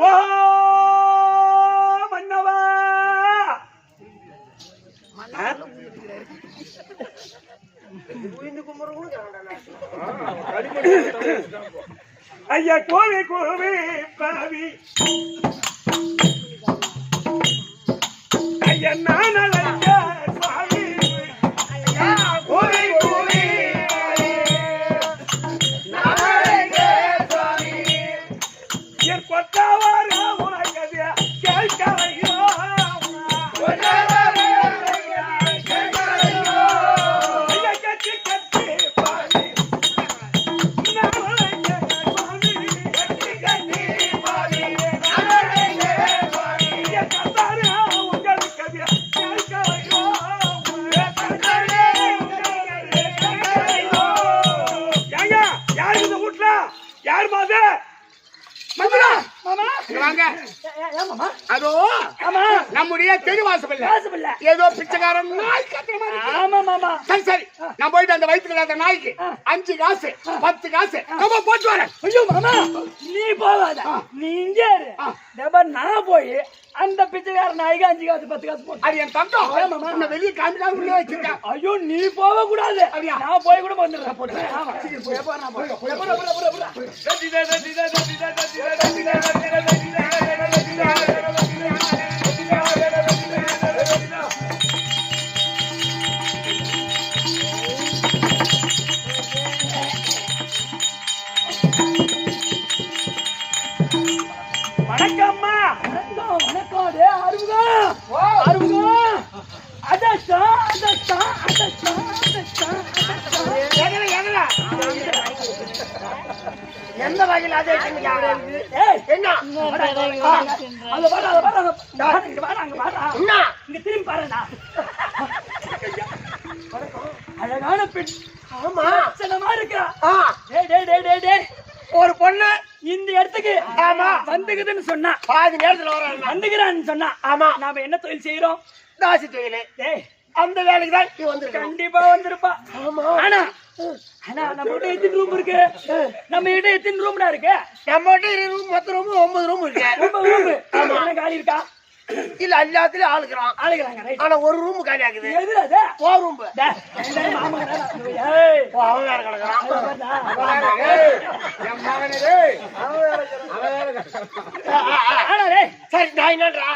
ஓ மன்னவா ஐயா கோவி கோவி பாவி ஐயா நான் ஐயா சுவாமி ஐயா கோவி கோவி என் கொத்தவார உனக்கு கேட்கலையோ யார் மாதே மந்திரா மாமா வாங்க அதோ நம்முடைய தெருவாசல் ஏதோ பிச்சைக்காரன் நாய் கத்துற மாதிரி. ஆமா மாமா சரி சரி நான் போயிட்டு அந்த வயிற்றுல அந்த நாய்க்கு 5 காசு 10 காசு நம்ம போட்டு வரேன். ஐயோ மாமா நீ போவாத நீ இங்கே இரு. நான் போய் அந்த பிச்சைக்கார நாய்க்கு 5 காசு 10 காசு போட்டு அது என் தங்கம் உன்னை வெளியே காமிக்காம உள்ளே வச்சிருக்கேன். ஐயோ நீ போக கூடாது நான் போய் கூட வந்துடுறேன் போட்டு. ஆமா வணக்கம்மா. வணக்கம் வணக்கம். டே அருகா அருகா அதச்சா அதச்சா அதச்சா அதச்சா எங்கடா எங்கடா எந்த வகையில அதே ஏய் என்ன அத பாரு அங்க பாரு என்ன இங்க திரும்பி பாருடா. அழகான பெண். ஆமா சனமா இருக்கா. டேய் டேய் டேய் டேய் டேய் ஒரு பொண்ணு இந்த இடத்துக்கு ஆமா வந்துக்குதுன்னு சொன்னா பாதி நேரத்துல வர வந்துக்கிறான்னு சொன்னா ஆமா நாம என்ன தொழில் செய்யறோம்? தாசி தொழில். டேய் அந்த வேலைக்கு தான் நீ வந்திருக்க. கண்டிப்பா வந்திருப்பா. ஆமா ஆனா ஆனா நம்ம கிட்ட எத்தனை ரூம் இருக்கு? நம்ம கிட்ட எத்தனை ரூம்டா இருக்கு? நம்ம கிட்ட ரூம் மொத்த ரூம் 9 ரூம் இருக்கு. 9 ரூம். ஆமா என்ன காலி இருக்கா? இல்ல எல்லாத்துலயும் ஆளுக்குறாங்க ரைட். ஆனா ஒரு ரூம் காலி ஆகுது. எதுல அது? போ ரூம். டேய் மாமா ஏய் போ அவன் வேற கிடக்குறான். ஏய் என் மகனே டேய் அவன் வேற கிடக்குறான். ஆனா டேய் சரி நான் என்னடா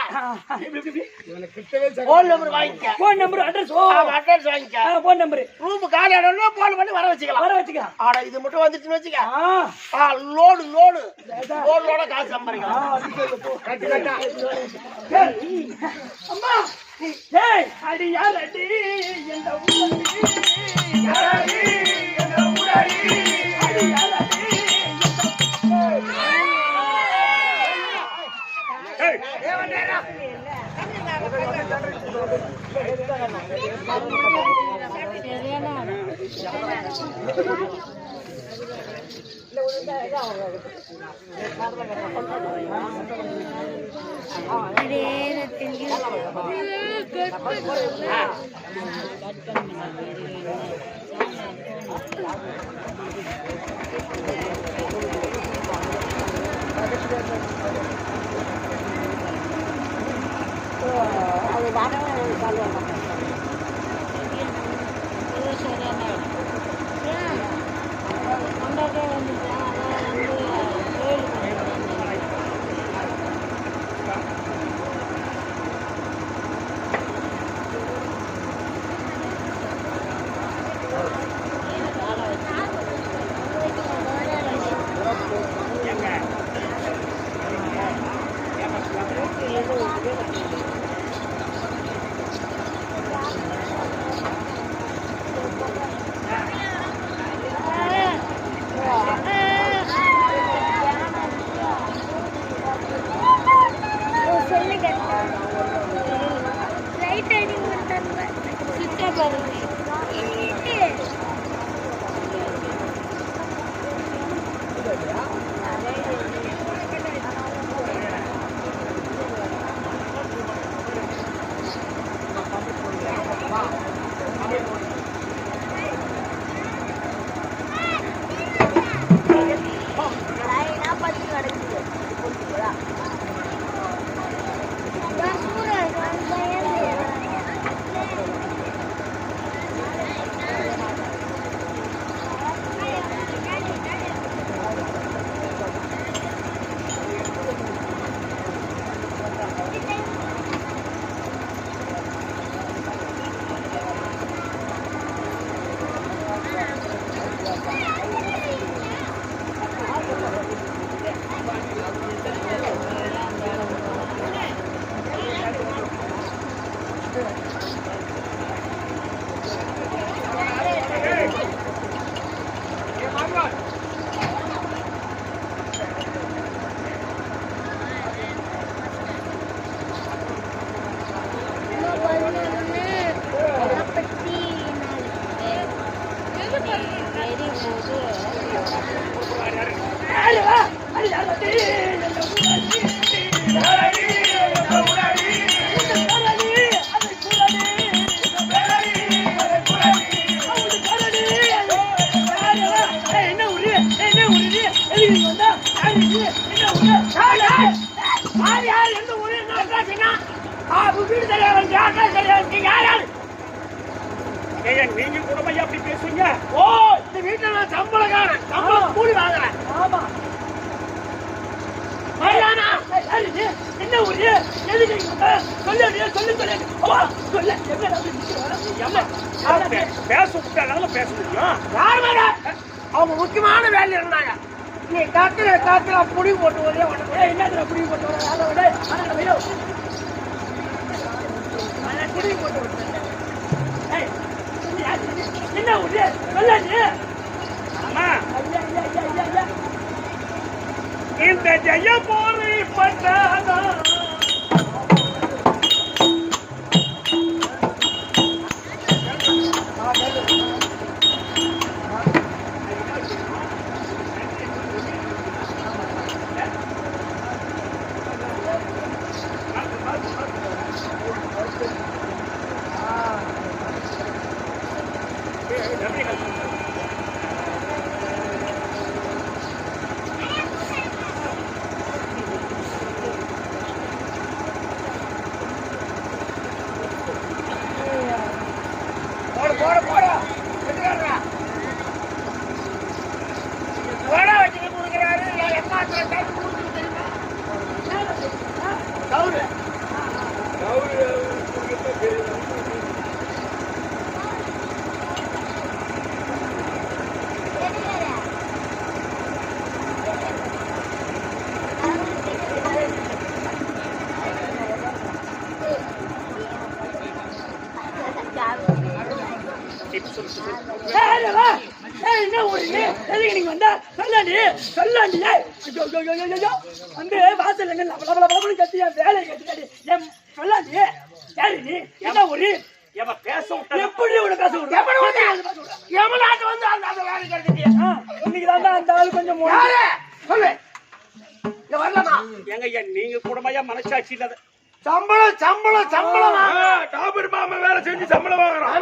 இவனை கிட்டவே போன் நம்பர் வாங்கிக்க. போன் நம்பர் அட்ரஸ் அட்ரஸ் வாங்கிக்க. போன் நம்பர் ரூம் காலி ஆனோனே போன் பண்ணி வர வச்சுக்கலாம். ஆனா இது மட்டும் வந்துச்சுன்னு வெச்சுக்க. லோடு லோடு லோட காசு சம்பாதிக்கலாம். கட்டி கட்டா அம்மா ஏய் அடி யாரடி இந்த ஊரடி யாரடி இந்த ஊரடி அடி யாரடி ஏய் ஏவனேடா யார் எந்த ஊரு என்ன வீடு சரியா யாரு நீங்க கூட அப்படி பேசுவீங்க? ஓ, இந்த வீட்டுல நான் சம்பளக்காரன், சம்பளம் கூலி வாங்குறேன். ஆமா. என்ன ஊரு எதுக்கு பேச முடியும்? அவங்க முக்கியமான வேலை இருந்தாங்க. நீ காத்துல புடி போட்டு ஒரே என்ன புடி போட்டு புடி போட்டு என்ன ஊரு சொல்லாது. ஆமா, இந்த ஜெய போரி பட்டானா வந்து வாசல் கத்தியா வேலை கட்டி சொல்லாண்டி. யாரு நீ? என்ன ஒரு பேச எப்படி பேச எவனாட்டு வந்து அந்த வேலை கட்டிட்டியா? இன்னைக்குதான் அந்த ஆளு கொஞ்சம் சொல்லு வரலாமா? எங்க நீங்க கூடமையா மனசாட்சி இல்லாத சம்பளம் சம்பளம் சம்பளம் டாபர் மாமா வேலை செஞ்சு சம்பளம் வாங்குறோம்.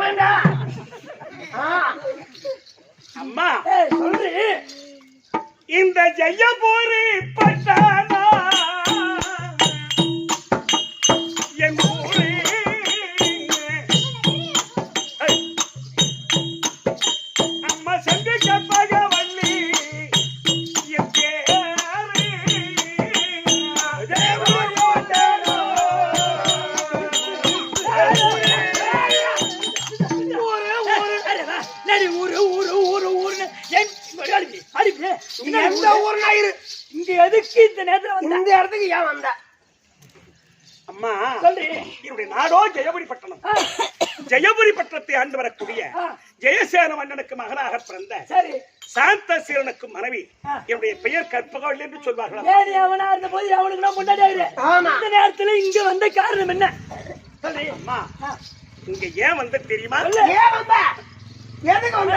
அம்மா சொல்லு, இந்த ஜெய போரி பட்டானா என் ஊரு அம்மா சென்று கப்பாக வள்ளி என் பேரு இங்க எதுக்கு இந்த நேரத்துல இந்த இடத்துக்கு ஏன் வந்த? அம்மா சொல்லி, என்னுடைய நாடோ ஜெயபுரி பட்டணம். ஜெயபுரி பட்டணத்தை ஆண்டு வரக்கூடிய ஜெயசேன மன்னனுக்கு மகனாக பிறந்த சரி சாந்தசீலனுக்கு மனைவி. என்னுடைய பெயர் கற்பகவள்ளி என்று சொல்வார்களா? அவனா இருந்த போது அவனுக்கு நான் முன்னாடி இந்த நேரத்துல இங்க வந்த காரணம் என்ன சொல்லி? அம்மா இங்க ஏன் வந்த தெரியுமா? ஏன் வந்த? எதுக்கு வந்த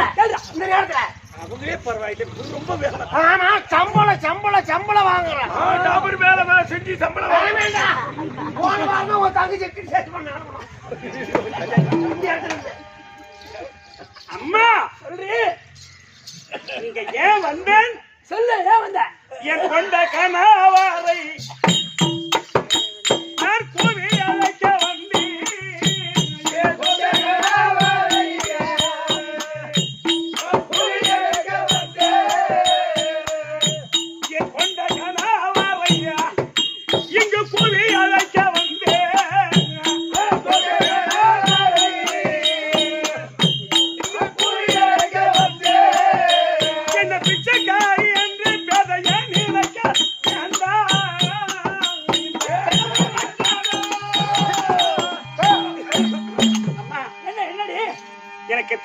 இந்த நேரத்துல? அவங்களே பரவாயில்லை, ரொம்ப வேலை. ஆமா, சம்பளம் சம்பளம் சம்பளம் வாங்குறேன். டாபர் வேலை செஞ்சு சம்பளம் வாங்க வேண்டாம். போன வாரம் உன் தங்கச்சி சேர்த்து பண்ண அம்மா சொல்றி, நீங்க ஏன் வந்தேன் சொல்லு. ஏன் வந்த? என் கொண்ட கணவாரை நான் கூவி அழைக்க வந்தேன்.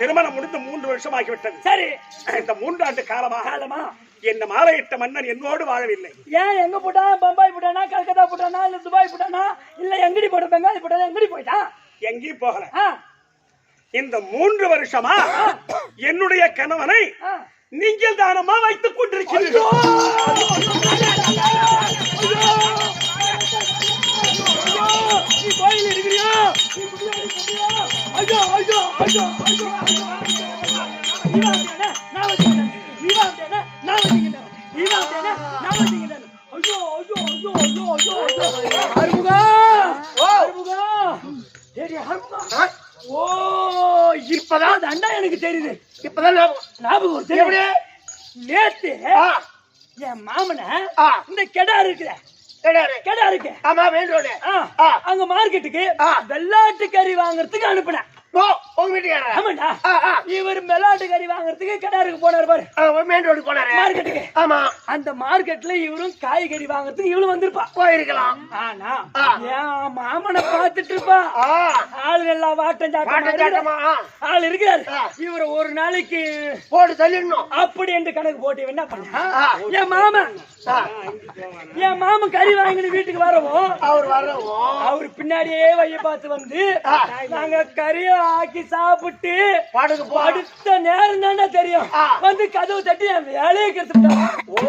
திருமணம் முடிந்து 3 வருஷம் ஆகிவிட்டது. சரி, இந்த 3 ஆண்டு காலமா என்ன மாலையிட்ட மன்னன் என்னோடு வாழவில்லை. ஏன்? எங்க போட்டா? பம்பாய் போட்டானா, கல்கத்தா போட்டானா, இல்ல துபாய் போட்டானா, இல்ல எங்கடி போட்ட? பெங்காலி போட்டானா, எங்கடி போயிட்டான்? எங்கேயும் போகல. இந்த 3 வருஷமா என்னுடைய கணவனை நீங்கள் தானமா வைத்துக் கொண்டிருக்கிறீர்கள். கோயில் இருக்கிறியா? ஐயோ ஐயோ ஐயோ ஐயோ நான் வச்சுக்கிறேன். ஐயோ ஓ இப்பதான் தண்டா எனக்கு தெரியுது. இப்பதான் ஞாபகம் தெரியுது. நேத்து என் மாமன இந்த கெடா இருக்குற கெடா இருக்கு. ஆமா மெயின் ரோடு. அங்க மார்க்கெட்டுக்கு வெள்ளாட்டு கறி வாங்குறதுக்கு அனுப்புனேன். உங்க வீட்டுக்காரர்? ஆமாண்டா. இவர் வெள்ளாட்டு கறி வாங்குறதுக்கு கெடாருக்கு போனாரு பாரு. மெயின் ரோடு போனாரு மார்க்கெட்டுக்கு. ஆமா. அந்த மார்க்கெட்ல இவரும் காய்கறி வாங்குறதுக்கு இவளும் வந்திருப்பா. போயிருக்கலாம். ஆனா என் மாமனை பாத்துட்டு இருப்பா. ஆளு எல்லாம் வாட்டம் சாட்டமா ஆள் இருக்கிறாரு. இவரை ஒரு நாளைக்கு போட்டு தள்ளிடணும் அப்படி என்று கணக்கு போட்டு என்ன பண்ண என் மாமன் கறி வாங்கிட்டு வீட்டுக்கு வரவும் அவரு பின்னாடியே வைய பார்த்து வந்து நாங்க கறிய ஆக்கி சாப்பிட்டு அடுத்த நேரம் தானே தெரியும் வந்து கதவு தட்டி என் வேலையை கெடுத்துட்டாங்க.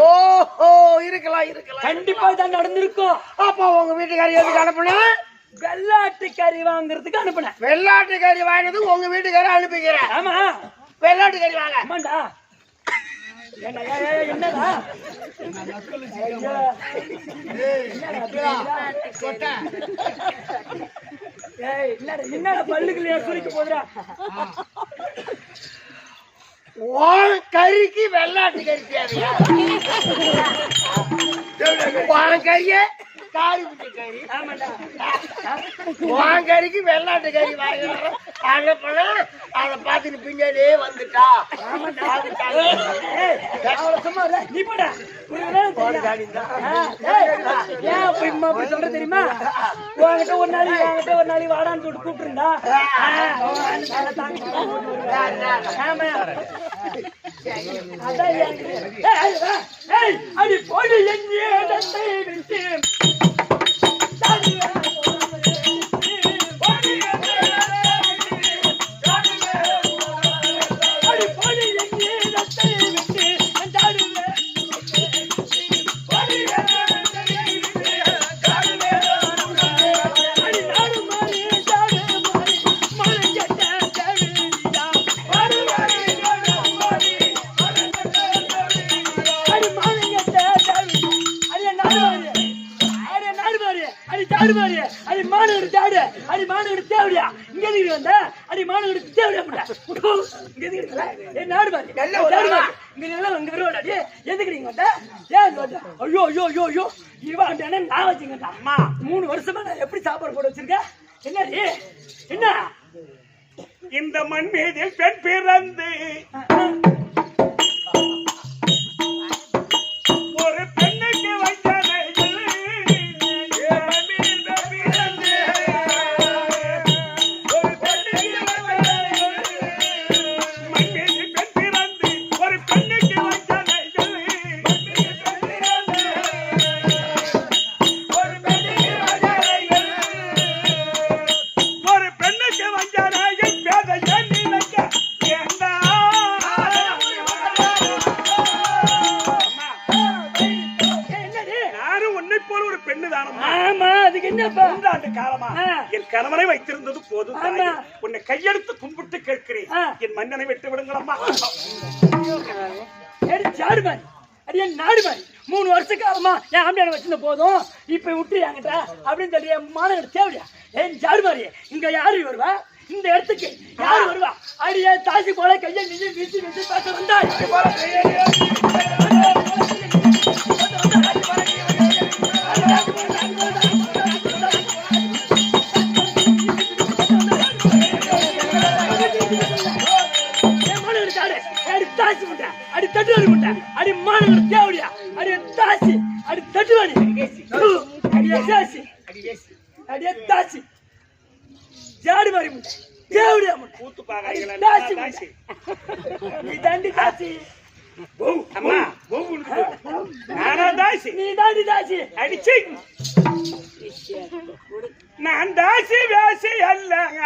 ஓஹோ இருக்கலாம் கண்டிப்பா தான் நடந்திருக்கும். அப்ப உங்க வீட்டுக்காரி எதுக்கு அனுப்புன? வெள்ளாட்டு கறி வாங்குறதுக்கு அனுப்புனேன். வெள்ளாட்டு கறி வாங்கினது உங்க வீட்டுக்கார அனுப்பிக்கிறேன். ஆமா வெள்ளாட்டு கறி வாங்க. ஆமாண்டா. என்னடா என்னடா பல்லுக்குள்ள குளிக்க போதுரா? கறிக்கு வெள்ளாட்டு கறி தேவையா? கறிய கறி கறிக்கு வெள்ளாட்டு கறி வாங்க அனுப்பினா அதை பார்த்துட்டு பின்னாடியே வந்துட்டா. நீ போடா சொல்ற தெரியுமா? உங்ககிட்ட ஒரு நாளைக்கு வாடான்னு சொல்லிட்டு கூப்பிட்டுருந்தா அடி போடு விட்டு நான் வச்சுங்க. அம்மா 3 வருஷமா நான் எப்படி சாப்பாடு போட வச்சிருக்கேன்? என்னடி என்ன இந்த மண் மீதில் பெண் பிறந்து ஒரு பெண்ணுக்கு வைத்ததை என் கணவனை வைத்திருந்தது போதும். உன்னை கையெடுத்து கும்பிட்டு கேட்கிறேன், என் மன்னனை விட்டு விடுங்களம்மா. நாடுபாய் 3 வருஷ காலமா என் ஆம்பியான வச்சிருந்த போதும் இப்ப விட்டு என்கிட்ட அப்படின்னு சொல்லி என் மாணவர் தேவையா? ஏன் ஜாடுபாரி இங்க யாரு வருவா? இந்த இடத்துக்கு யாரு வருவா? அடியே தாசி போல கையை நின்று வீசி வீசி பேச வந்தா அடி தட்டுவாடி முட்டை அடி மாணவர் தேவடியா அடி தாசி அடி தட்டுவாடி அடியா தாசி அடியா தாசி ஜாடி மாறி முட்டை தேவடியா முட்டை கூத்து பாக்காதீங்களா? தாசி தாசி நீ தாண்டி தாசி போ அம்மா போ நானா தாசி நீ தாண்டி தாசி அடிச்சி நான் தாசி வாசி அல்லங்க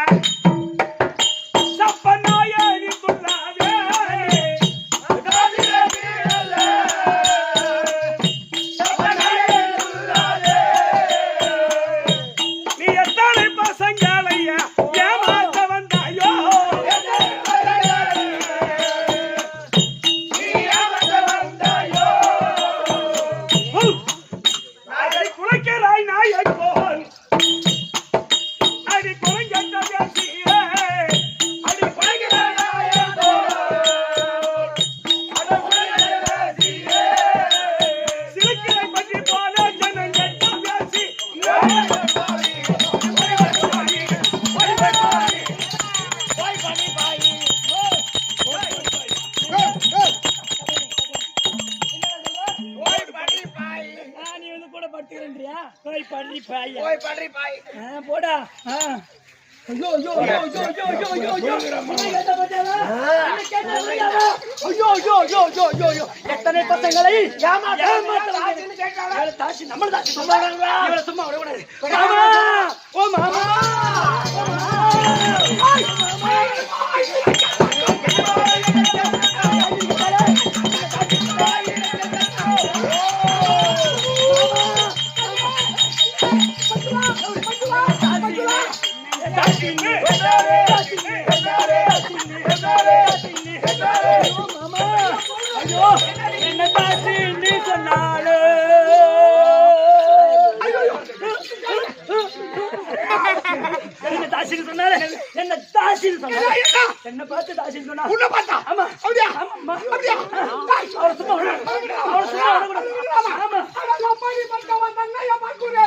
சப்பனாயி குல்லாவே குலைக்கிறாய் நாயை போல் அடி குறைஞ்ச பேசியே அடி குறைகிற நாயை போல் சிறுக்கிளை பற்றி போல ஜனம் கெட்ட பேசி போடா ஐயோ ஐயோ ஐயோ ஐயோ ஐயோ ஐயோ ஐயோ ஐயோ ஐயோ ஐயோ எத்தனை பசங்களை தாசி நம்ம தாசி சும்மா விடக்கூடாது மாமா ஓ மாமா என்ன தாசி நீ சொன்னாலே என்ன தாசின்னு சொன்னாலே என்ன தாசின்னு சொன்னாலே என்ன பார்த்து தாசின்னு சொன்னா உன்னை பார்த்தா ஆமா அப்படியா ஆமா அப்படியா அவ சும்மா அவ சும்மா ஆமா அப்பாடி பட்ட வந்தாங்க அம்மா குரே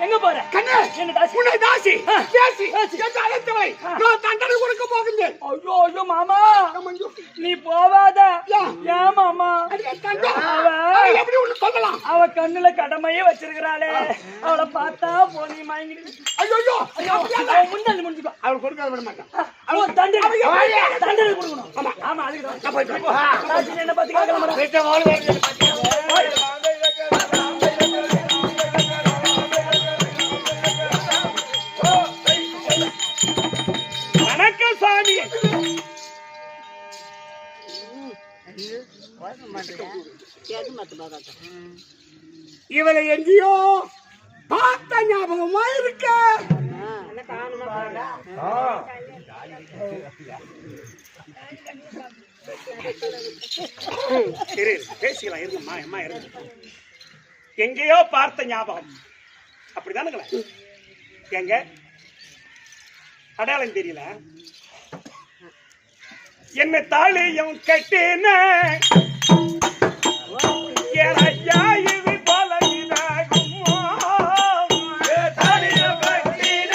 எங்க போற கண்ணே என்ன தாசி உன்னை தாசி பேசி என்ற அழைத்தவை நான் தண்டனை கொடுக்க போகிறேன் ஐயோ ஐயோ மாமா நீ போவாத ஏன் மாமா எப்படி உன்னை சொல்லலாம் அவ கண்ணுல கடமையே வச்சிருக்கிறாளே அவளை பார்த்தா போனி மயங்கிடு ஐயோ ஐயோ முன்னாடி முடிஞ்சுக்கோ அவள் கொடுக்காத விட மாட்டான் அவள் தண்டனை கொடுக்கணும் ஆமா ஆமா அதுக்கு நான் போயிட்டு தாசி என்ன பத்தி கேட்கலாம் வீட்டை வாழ இவளை எங்கேயோ பார்த்த ஞாபகமா இருக்க பேசிக்கலாம் இருங்கம்மா அம்மா இருங்க எங்கேயோ பார்த்த ஞாபகம் அப்படிதானுங்களே எங்க அடையாளம் தெரியல என்ன தாலியும் கட்டின ஐயா இது பழகினாகுமோ தாலியும் கட்டின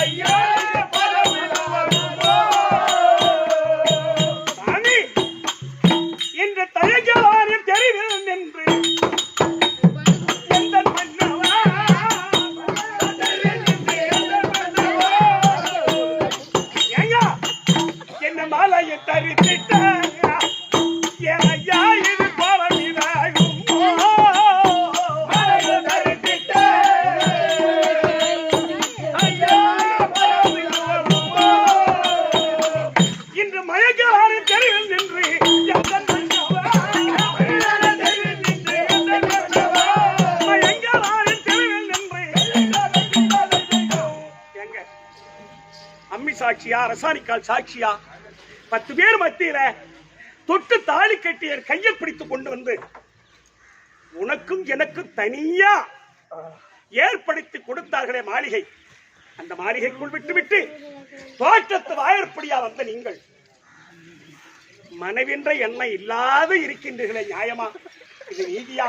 ஐயா இது பழகினாகுமோ சாமி இன்று தயங்கலாரின் தெரிவில் நின்று மாலையை தரித்திட்டாங்க ஐயா இது பழகினாகும் மாலையை தரித்திட்ட ஐயா இன்று மயங்கலாரின் தெருவில் நின்று மயங்கலாரின் தெருவில் நின்று எங்க அம்மி சாட்சியா ரசானிக்கால் சாட்சியா 10 பேர் மத்தியில தொட்டு தாலி கட்டிய கையில் பிடித்து கொண்டு வந்து உனக்கும் எனக்கும் தனியா ஏற்படுத்தி கொடுத்தார்களே மாளிகை அந்த மாளிகைக்குள் விட்டுவிட்டு தோற்றத்து வாயற்படியா வந்த நீங்கள் மனைவின்ற எண்ணம் இல்லாத இருக்கின்றீர்களே நியாயமா இது நீதியா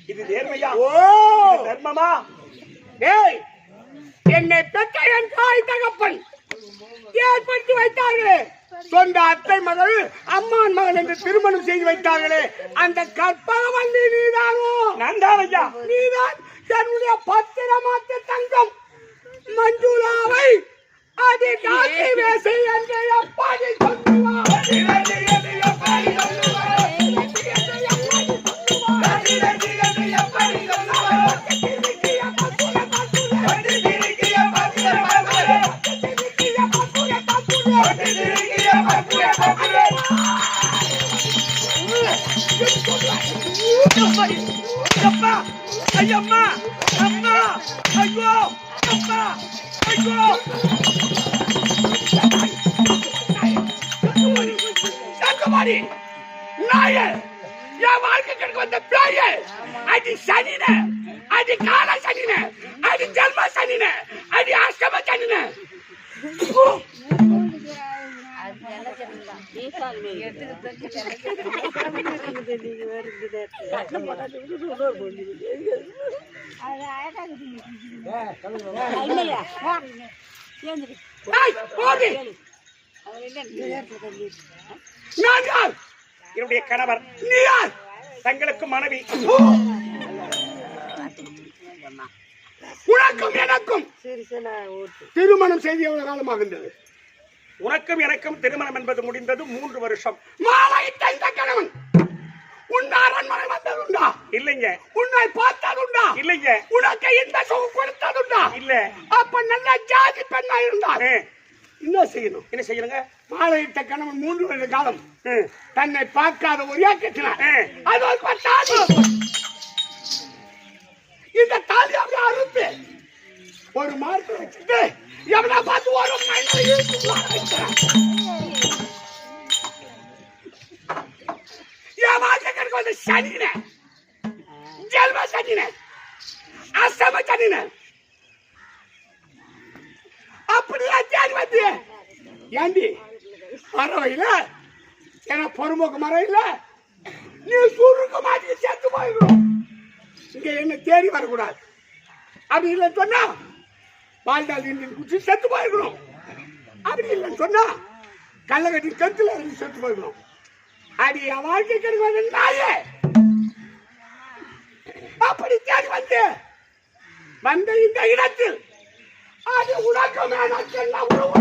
இது நேர்மையா தர்மமா என்னை பெற்ற என் தாய் தகப்பன் ஏற்படுத்தி வைத்தார்களே சொந்த அத்தை மகள் அம்மான் மகன் என்று திருமணம் செய்து வைத்தார்களே அந்த கற்பகம் நீதானோ நான் தான் ஐயா நீதான் என்னுடைய பத்திரமாத்த தங்கம் மஞ்சுளாவை அது காசி வேசி என்று எப்படி அப்பா ஐயம்மா அம்மா ஐயோ அப்பா ஐயோ மாதிரி நாய என் வாழ்க்கை கெடுக்க வந்த பேய அடி சனின அடி கால சனின அடி ஜென்ம சனின அடி அஷ்டம சனின நான் யார்? என்னுடைய கணவர். நீ யார்? தங்களுக்கு மனைவி. உனக்கும் எனக்கும் திருமணம் செய்து எவ்வளவு காலமாகின்றது? உனக்கும் எனக்கும் திருமணம் என்பது முடிந்தது 3 வருஷம். மாலையிட்ட இந்த கணவன் உன் அரண்மனை வந்ததுண்டா? இல்லைங்க. உன்னை பார்த்ததுண்டா? இல்லைங்க. உனக்கு இந்த சுகம் கொடுத்ததுண்டா? இல்ல. அப்ப நல்ல ஜாதி பெண்ணா இருந்தா என்ன செய்யணும்? என்ன செய்யணுங்க? மாலையிட்ட கணவன் 3 வருட காலம் தன்னை பார்க்காத ஒரே கட்டினார். அது ஒரு தாலி. இந்த தாலி அப்படியே அறுத்து ஒரு மார்க்கு வச்சுட்டு எவனா பார்த்து ஒரு மண்ணை என் வாழ்க்கைக்கு வந்து சனின ஜெல்ம சனின அசம சனின அப்படியே தேடி வந்து ஏண்டி பரவாயில்ல ஏன்னா பொறுமோக்கு மரம் இல்ல நீ சுருக்கு மாட்டி சேர்த்து போயிடும். இங்க என்ன தேடி வரக்கூடாது. அப்படி இல்லைன்னு சொன்னா பால்டால் இந்தியன் குச்சி செத்து போயிருக்கணும். அப்படி இல்லைன்னு சொன்னா கள்ளக்கட்டி கத்துல இருந்து செத்து போயிருக்கணும். அடி என் வாழ்க்கை கிடையாது நாயே. அப்படி தேடி வந்த இந்த இடத்தில் அது உனக்கு மேனக்கெல்லாம் உறவு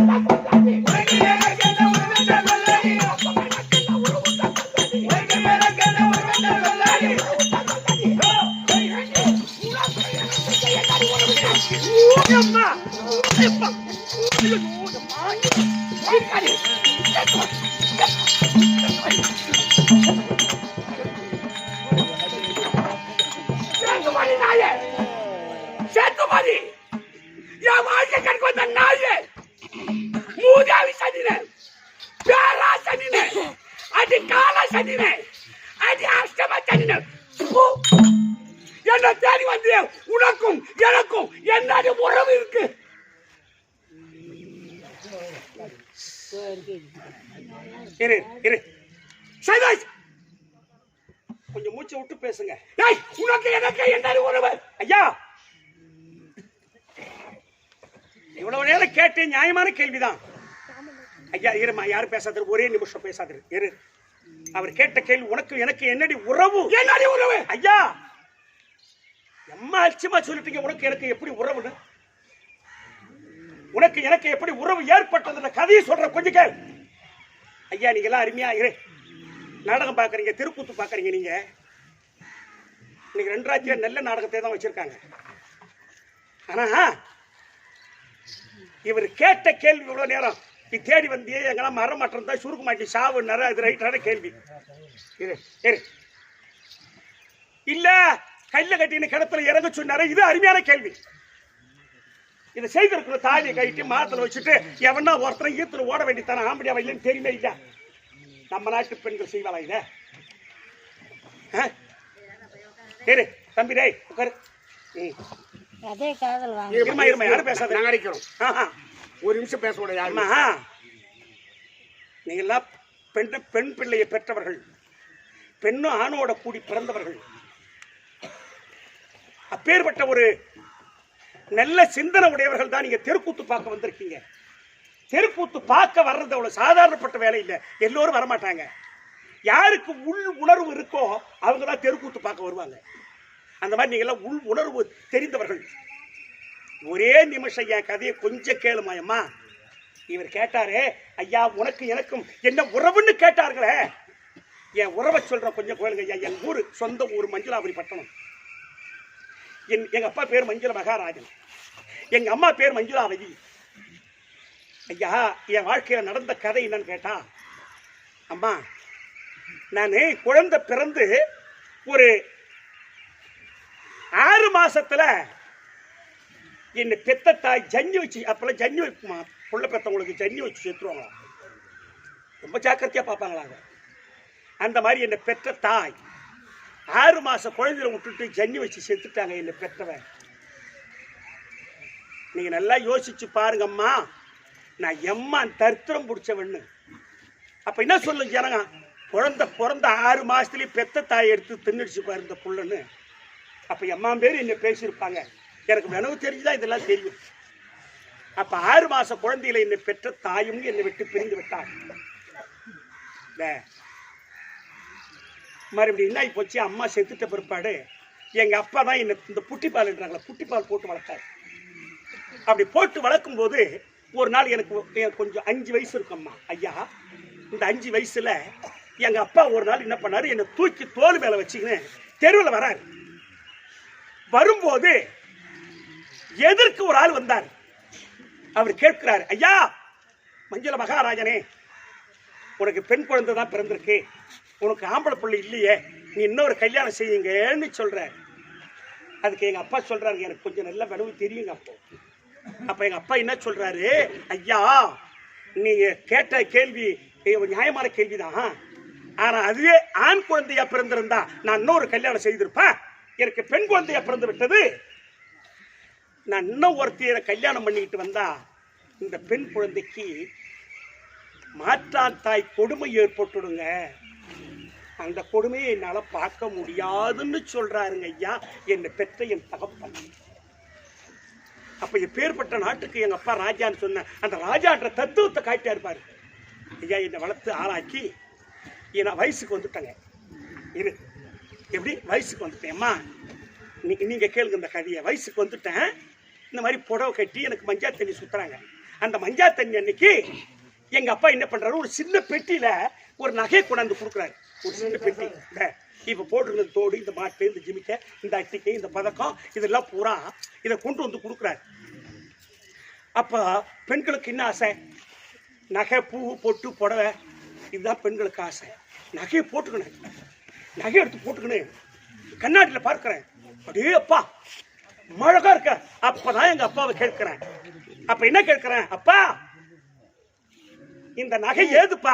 சேத்துமதி என் வாழ்க்கை கணக்கு வந்த நாயே மூதாவி சனினே பேரா சனினே அடி கால சனினே அடி அஷ்டம சனினே என்ன தேடி வந்து உனக்கும் எனக்கும் என்னடி உறவு இருக்கு? கொஞ்சம் மூச்சை விட்டு பேசுங்க. உனக்கு எனக்கு என்ன உறவு? ஐயா இவ்வளவு நேரம் கேட்டு நியாயமான கேள்விதான். ஐயா இருமா, யாரும் பேசாத, ஒரே நிமிஷம் பேசாத இரு. அவர் கேட்ட கேள்வி உனக்கு எனக்கு என்னடி உறவு? என்னடி உறவு? ஐயா எம்மா அச்சமா சொல்லிட்டீங்க. உனக்கு எனக்கு எப்படி உறவுன்னு? உனக்கு எனக்கு எப்படி உறவு ஏற்பட்டதுன்ற கதையை சொல்ற கொஞ்சம் கேள். ஐயா நீங்க எல்லாம் அருமையா நாடகம் பாக்குறீங்க, திருக்கூத்து பாக்குறீங்க. நீங்க இன்னைக்கு 2 ராஜ்யம் நல்ல நாடகத்தை தான் வச்சிருக்காங்க. ஆனா இவர் கேட்ட கேள்வி இவ்வளவு நேரம் நீ தேடி வந்து எங்கெல்லாம் மரம் மாற்றம் தான் சுருக்கு மாட்டி சாவு நர அது ரைட்டான கேள்வி. இல்ல கையில கட்டின கிணத்துல இறங்க சொன்னாரு, இது அருமையான கேள்வி. இதை செய்திருக்கிற தாலியை கட்டி மாத்துல வச்சுட்டு எவனா ஒருத்தரை ஈத்துல ஓட வேண்டித்தான ஆம்படியா இல்லைன்னு தெரியுமே. இல்ல நம்ம நாட்டு பெண்கள் செய்வாளா இத? தம்பி டேய் உட்காரு. யாரும் பேசாத, நாங்க அடிக்கிறோம். ஒரு நிமிஷம் பேச கூட யாருமா? நீங்க எல்லாம் பெண் பிள்ளையை பெற்றவர்கள், பெண்ணும் ஆணோட கூடி பிறந்தவர்கள். அப்பேற்பட்ட ஒரு நல்ல சிந்தனை உடையவர்கள் தான் நீங்க தெருக்கூத்து பார்க்க வந்திருக்கீங்க. தெருக்கூத்து பார்க்க வர்றது அவ்வளவு சாதாரணப்பட்ட வேலை இல்லை. எல்லோரும் வரமாட்டாங்க. யாருக்கு உள் உணர்வு இருக்கோ அவங்க தான் தெருக்கூத்து பார்க்க வருவாங்க. அந்த மாதிரி நீங்க எல்லாம் உள் உணர்வு தெரிந்தவர்கள். ஒரே நிமிஷம் என் கதையை கொஞ்சம் கேளுமாயம்மா. இவர் கேட்டாரே ஐயா உனக்கு எனக்கும் என்ன உறவுன்னு கேட்டார்களே, என் உறவை சொல்ற கொஞ்சம் கேளுங்க ஐயா. என் ஊர் சொந்த ஊர் மஞ்சுளாபுரி பட்டணம். எங்க அப்பா பேர் மஞ்சுள மகாராஜன், எங்க அம்மா பேர் மஞ்சுளாவதி. ஐயா என் வாழ்க்கையில நடந்த கதை என்னன்னு கேட்டா, அம்மா நான் குழந்தை பிறந்து ஒரு 6 மாசத்துல என்ன பெத்த தாய் ஜன்னி வச்சு, அப்பெல்லாம் ஜன்னி வைக்குமா, புள்ள பெத்தவங்களுக்கு ஜன்னி வச்சு செத்துருவாங்க. ரொம்ப ஜாக்கிரதையா பார்ப்பாங்களா. அந்த மாதிரி என்னை பெற்ற தாய் 6 மாச குழந்தையில விட்டுட்டு ஜன்னி வச்சு செத்துட்டாங்க என்னை பெற்றவன். நீங்க நல்லா யோசிச்சு பாருங்க அம்மா, நான் எம்மான் தரித்திரம் பிடிச்சவன்னு. அப்ப என்ன சொல்லுங்க ஜனங்க, குழந்தை பிறந்த 6 மாசத்துலயே பெத்த தாயை எடுத்து தின்னுடுச்சு பாரு இந்த புள்ளன்னு. அப்ப எம்மா பேர் என்ன பேசியிருப்பாங்க. எனக்கு நினைவு தெரிஞ்சுதான் இதெல்லாம் தெரியும். அப்ப 6 மாச குழந்தையில என்னை பெற்ற தாயும் என்னை விட்டு பிரிந்து விட்டார். மறுபடியும் என்ன போச்சு, அம்மா செத்துட்ட பிற்பாடு எங்க அப்பா தான் என்ன இந்த புட்டிப்பால்ன்றாங்களா, புட்டிப்பால் போட்டு வளர்த்தாரு. அப்படி போட்டு வளர்க்கும் போது ஒரு நாள் எனக்கு கொஞ்சம் 5 வயசு இருக்கும்மா ஐயா. இந்த 5 வயசுல எங்க அப்பா ஒரு நாள் என்ன பண்ணாரு, என்னை தூக்கி தோல் மேல வச்சுக்கின்னு தெருவில் வராரு. வரும்போது எதற்கு ஒரு ஆள் வந்தார். அவர் கேட்கிறாரு, ஐயா மஞ்சள மகாராஜனே, உனக்கு பெண் குழந்தை தான் பிறந்திருக்கு, உனக்கு ஆம்பளை பிள்ளை இல்லையே, நீ இன்னொரு கல்யாணம் செய்யுங்கன்னு சொல்ற. அதுக்கு எங்க அப்பா சொல்றாரு, எனக்கு கொஞ்சம் நல்ல வினவு தெரியுங்க. அப்ப எங்க அப்பா என்ன சொல்றாரு, ஐயா நீங்க கேட்ட கேள்வி நியாயமான கேள்விதான், ஆனா அதுவே ஆண் குழந்தையா பிறந்திருந்தா நான் இன்னொரு கல்யாணம் செய்திருப்பேன். எனக்கு பெண் குழந்தையா பிறந்து விட்டது, நான் இன்னும் ஒருத்தைய கல்யாணம் பண்ணிக்கிட்டு வந்தா இந்த பெண் குழந்தைக்கு மாற்றான் தாய் கொடுமை ஏற்பட்டுடுங்க, அந்த கொடுமையை என்னால பார்க்க முடியாதுன்னு சொல்றாருங்க ஐயா என்னை பெற்ற என் தகப்பன். அப்ப எப்பேற்பட்ட நாட்டுக்கு எங்க அப்பா ராஜான்னு சொன்ன அந்த ராஜான்ற தத்துவத்தை காட்டியா இருப்பாரு. ஐயா என்னை வளர்த்து ஆளாக்கி நான் வயசுக்கு வந்துட்டேங்க. இது எப்படி வயசுக்கு வந்துட்டேன்மா, நீங்க கேளுங்க இந்த கதையை. வயசுக்கு வந்துட்டேன், இந்த மாதிரி புடவை கட்டி எனக்கு மஞ்சா தண்ணி சுத்துறாங்க. அந்த மஞ்சா தண்ணி அன்னைக்கு எங்க அப்பா என்ன பண்றாரு, ஒரு சின்ன பெட்டியில ஒரு நகையை கொண்டாந்து கொடுக்குறாரு. ஒரு சின்ன பெட்டி, இப்ப போட்டுருந்த தோடு, இந்த மாட்டு, இந்த ஜிமிக்க, இந்த அட்டிக்கை, இந்த பதக்கம், இதெல்லாம் பூரா இதை கொண்டு வந்து கொடுக்குறாரு. அப்ப பெண்களுக்கு என்ன ஆசை, நகை, பூ, பொட்டு, புடவை, இதுதான் பெண்களுக்கு ஆசை. நகையை போட்டுக்கணும், நகை எடுத்து போட்டுக்கணும். கண்ணாடியில் பார்க்கிறேன், அப்படியே அப்பா அழகா இருக்க. அப்பதான் எங்க அப்பாவை கேட்கிறேன். அப்ப என்ன கேட்கிறேன், அப்பா இந்த நகை ஏதுப்பா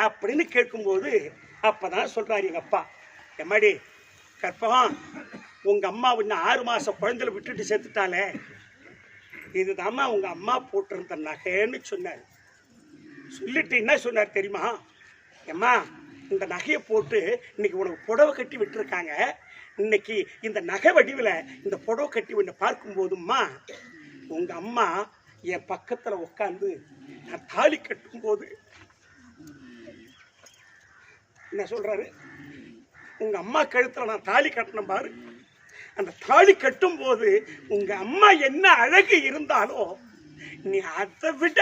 அப்படின்னு கேட்கும்போது அப்பதான் சொல்றாரு எங்க அப்பா, எம்மாடி கற்பகம், உங்க அம்மா இன்னும் 6 மாச குழந்தையில விட்டுட்டு செத்துட்டாலே, இதுதாம்மா உங்க அம்மா போட்டிருந்த நகைன்னு சொன்னார். சொல்லிட்டு என்ன சொன்னார் தெரியுமா, எம்மா இந்த நகையை போட்டு இன்னைக்கு உனக்கு புடவை கட்டி விட்டுருக்காங்க, இன்னைக்கு இந்த நகை வடிவில் இந்த புடவை கட்டி உன்னை பார்க்கும் போதும்மா உங்க அம்மா என் பக்கத்துல உட்காந்து நான் தாலி கட்டும் போது என்ன சொல்றாரு, உங்க அம்மா கழுத்துல நான் தாலி கட்டணும் பாரு, அந்த தாலி கட்டும் போது உங்க அம்மா என்ன அழகு இருந்தாலோ நீ அதை விட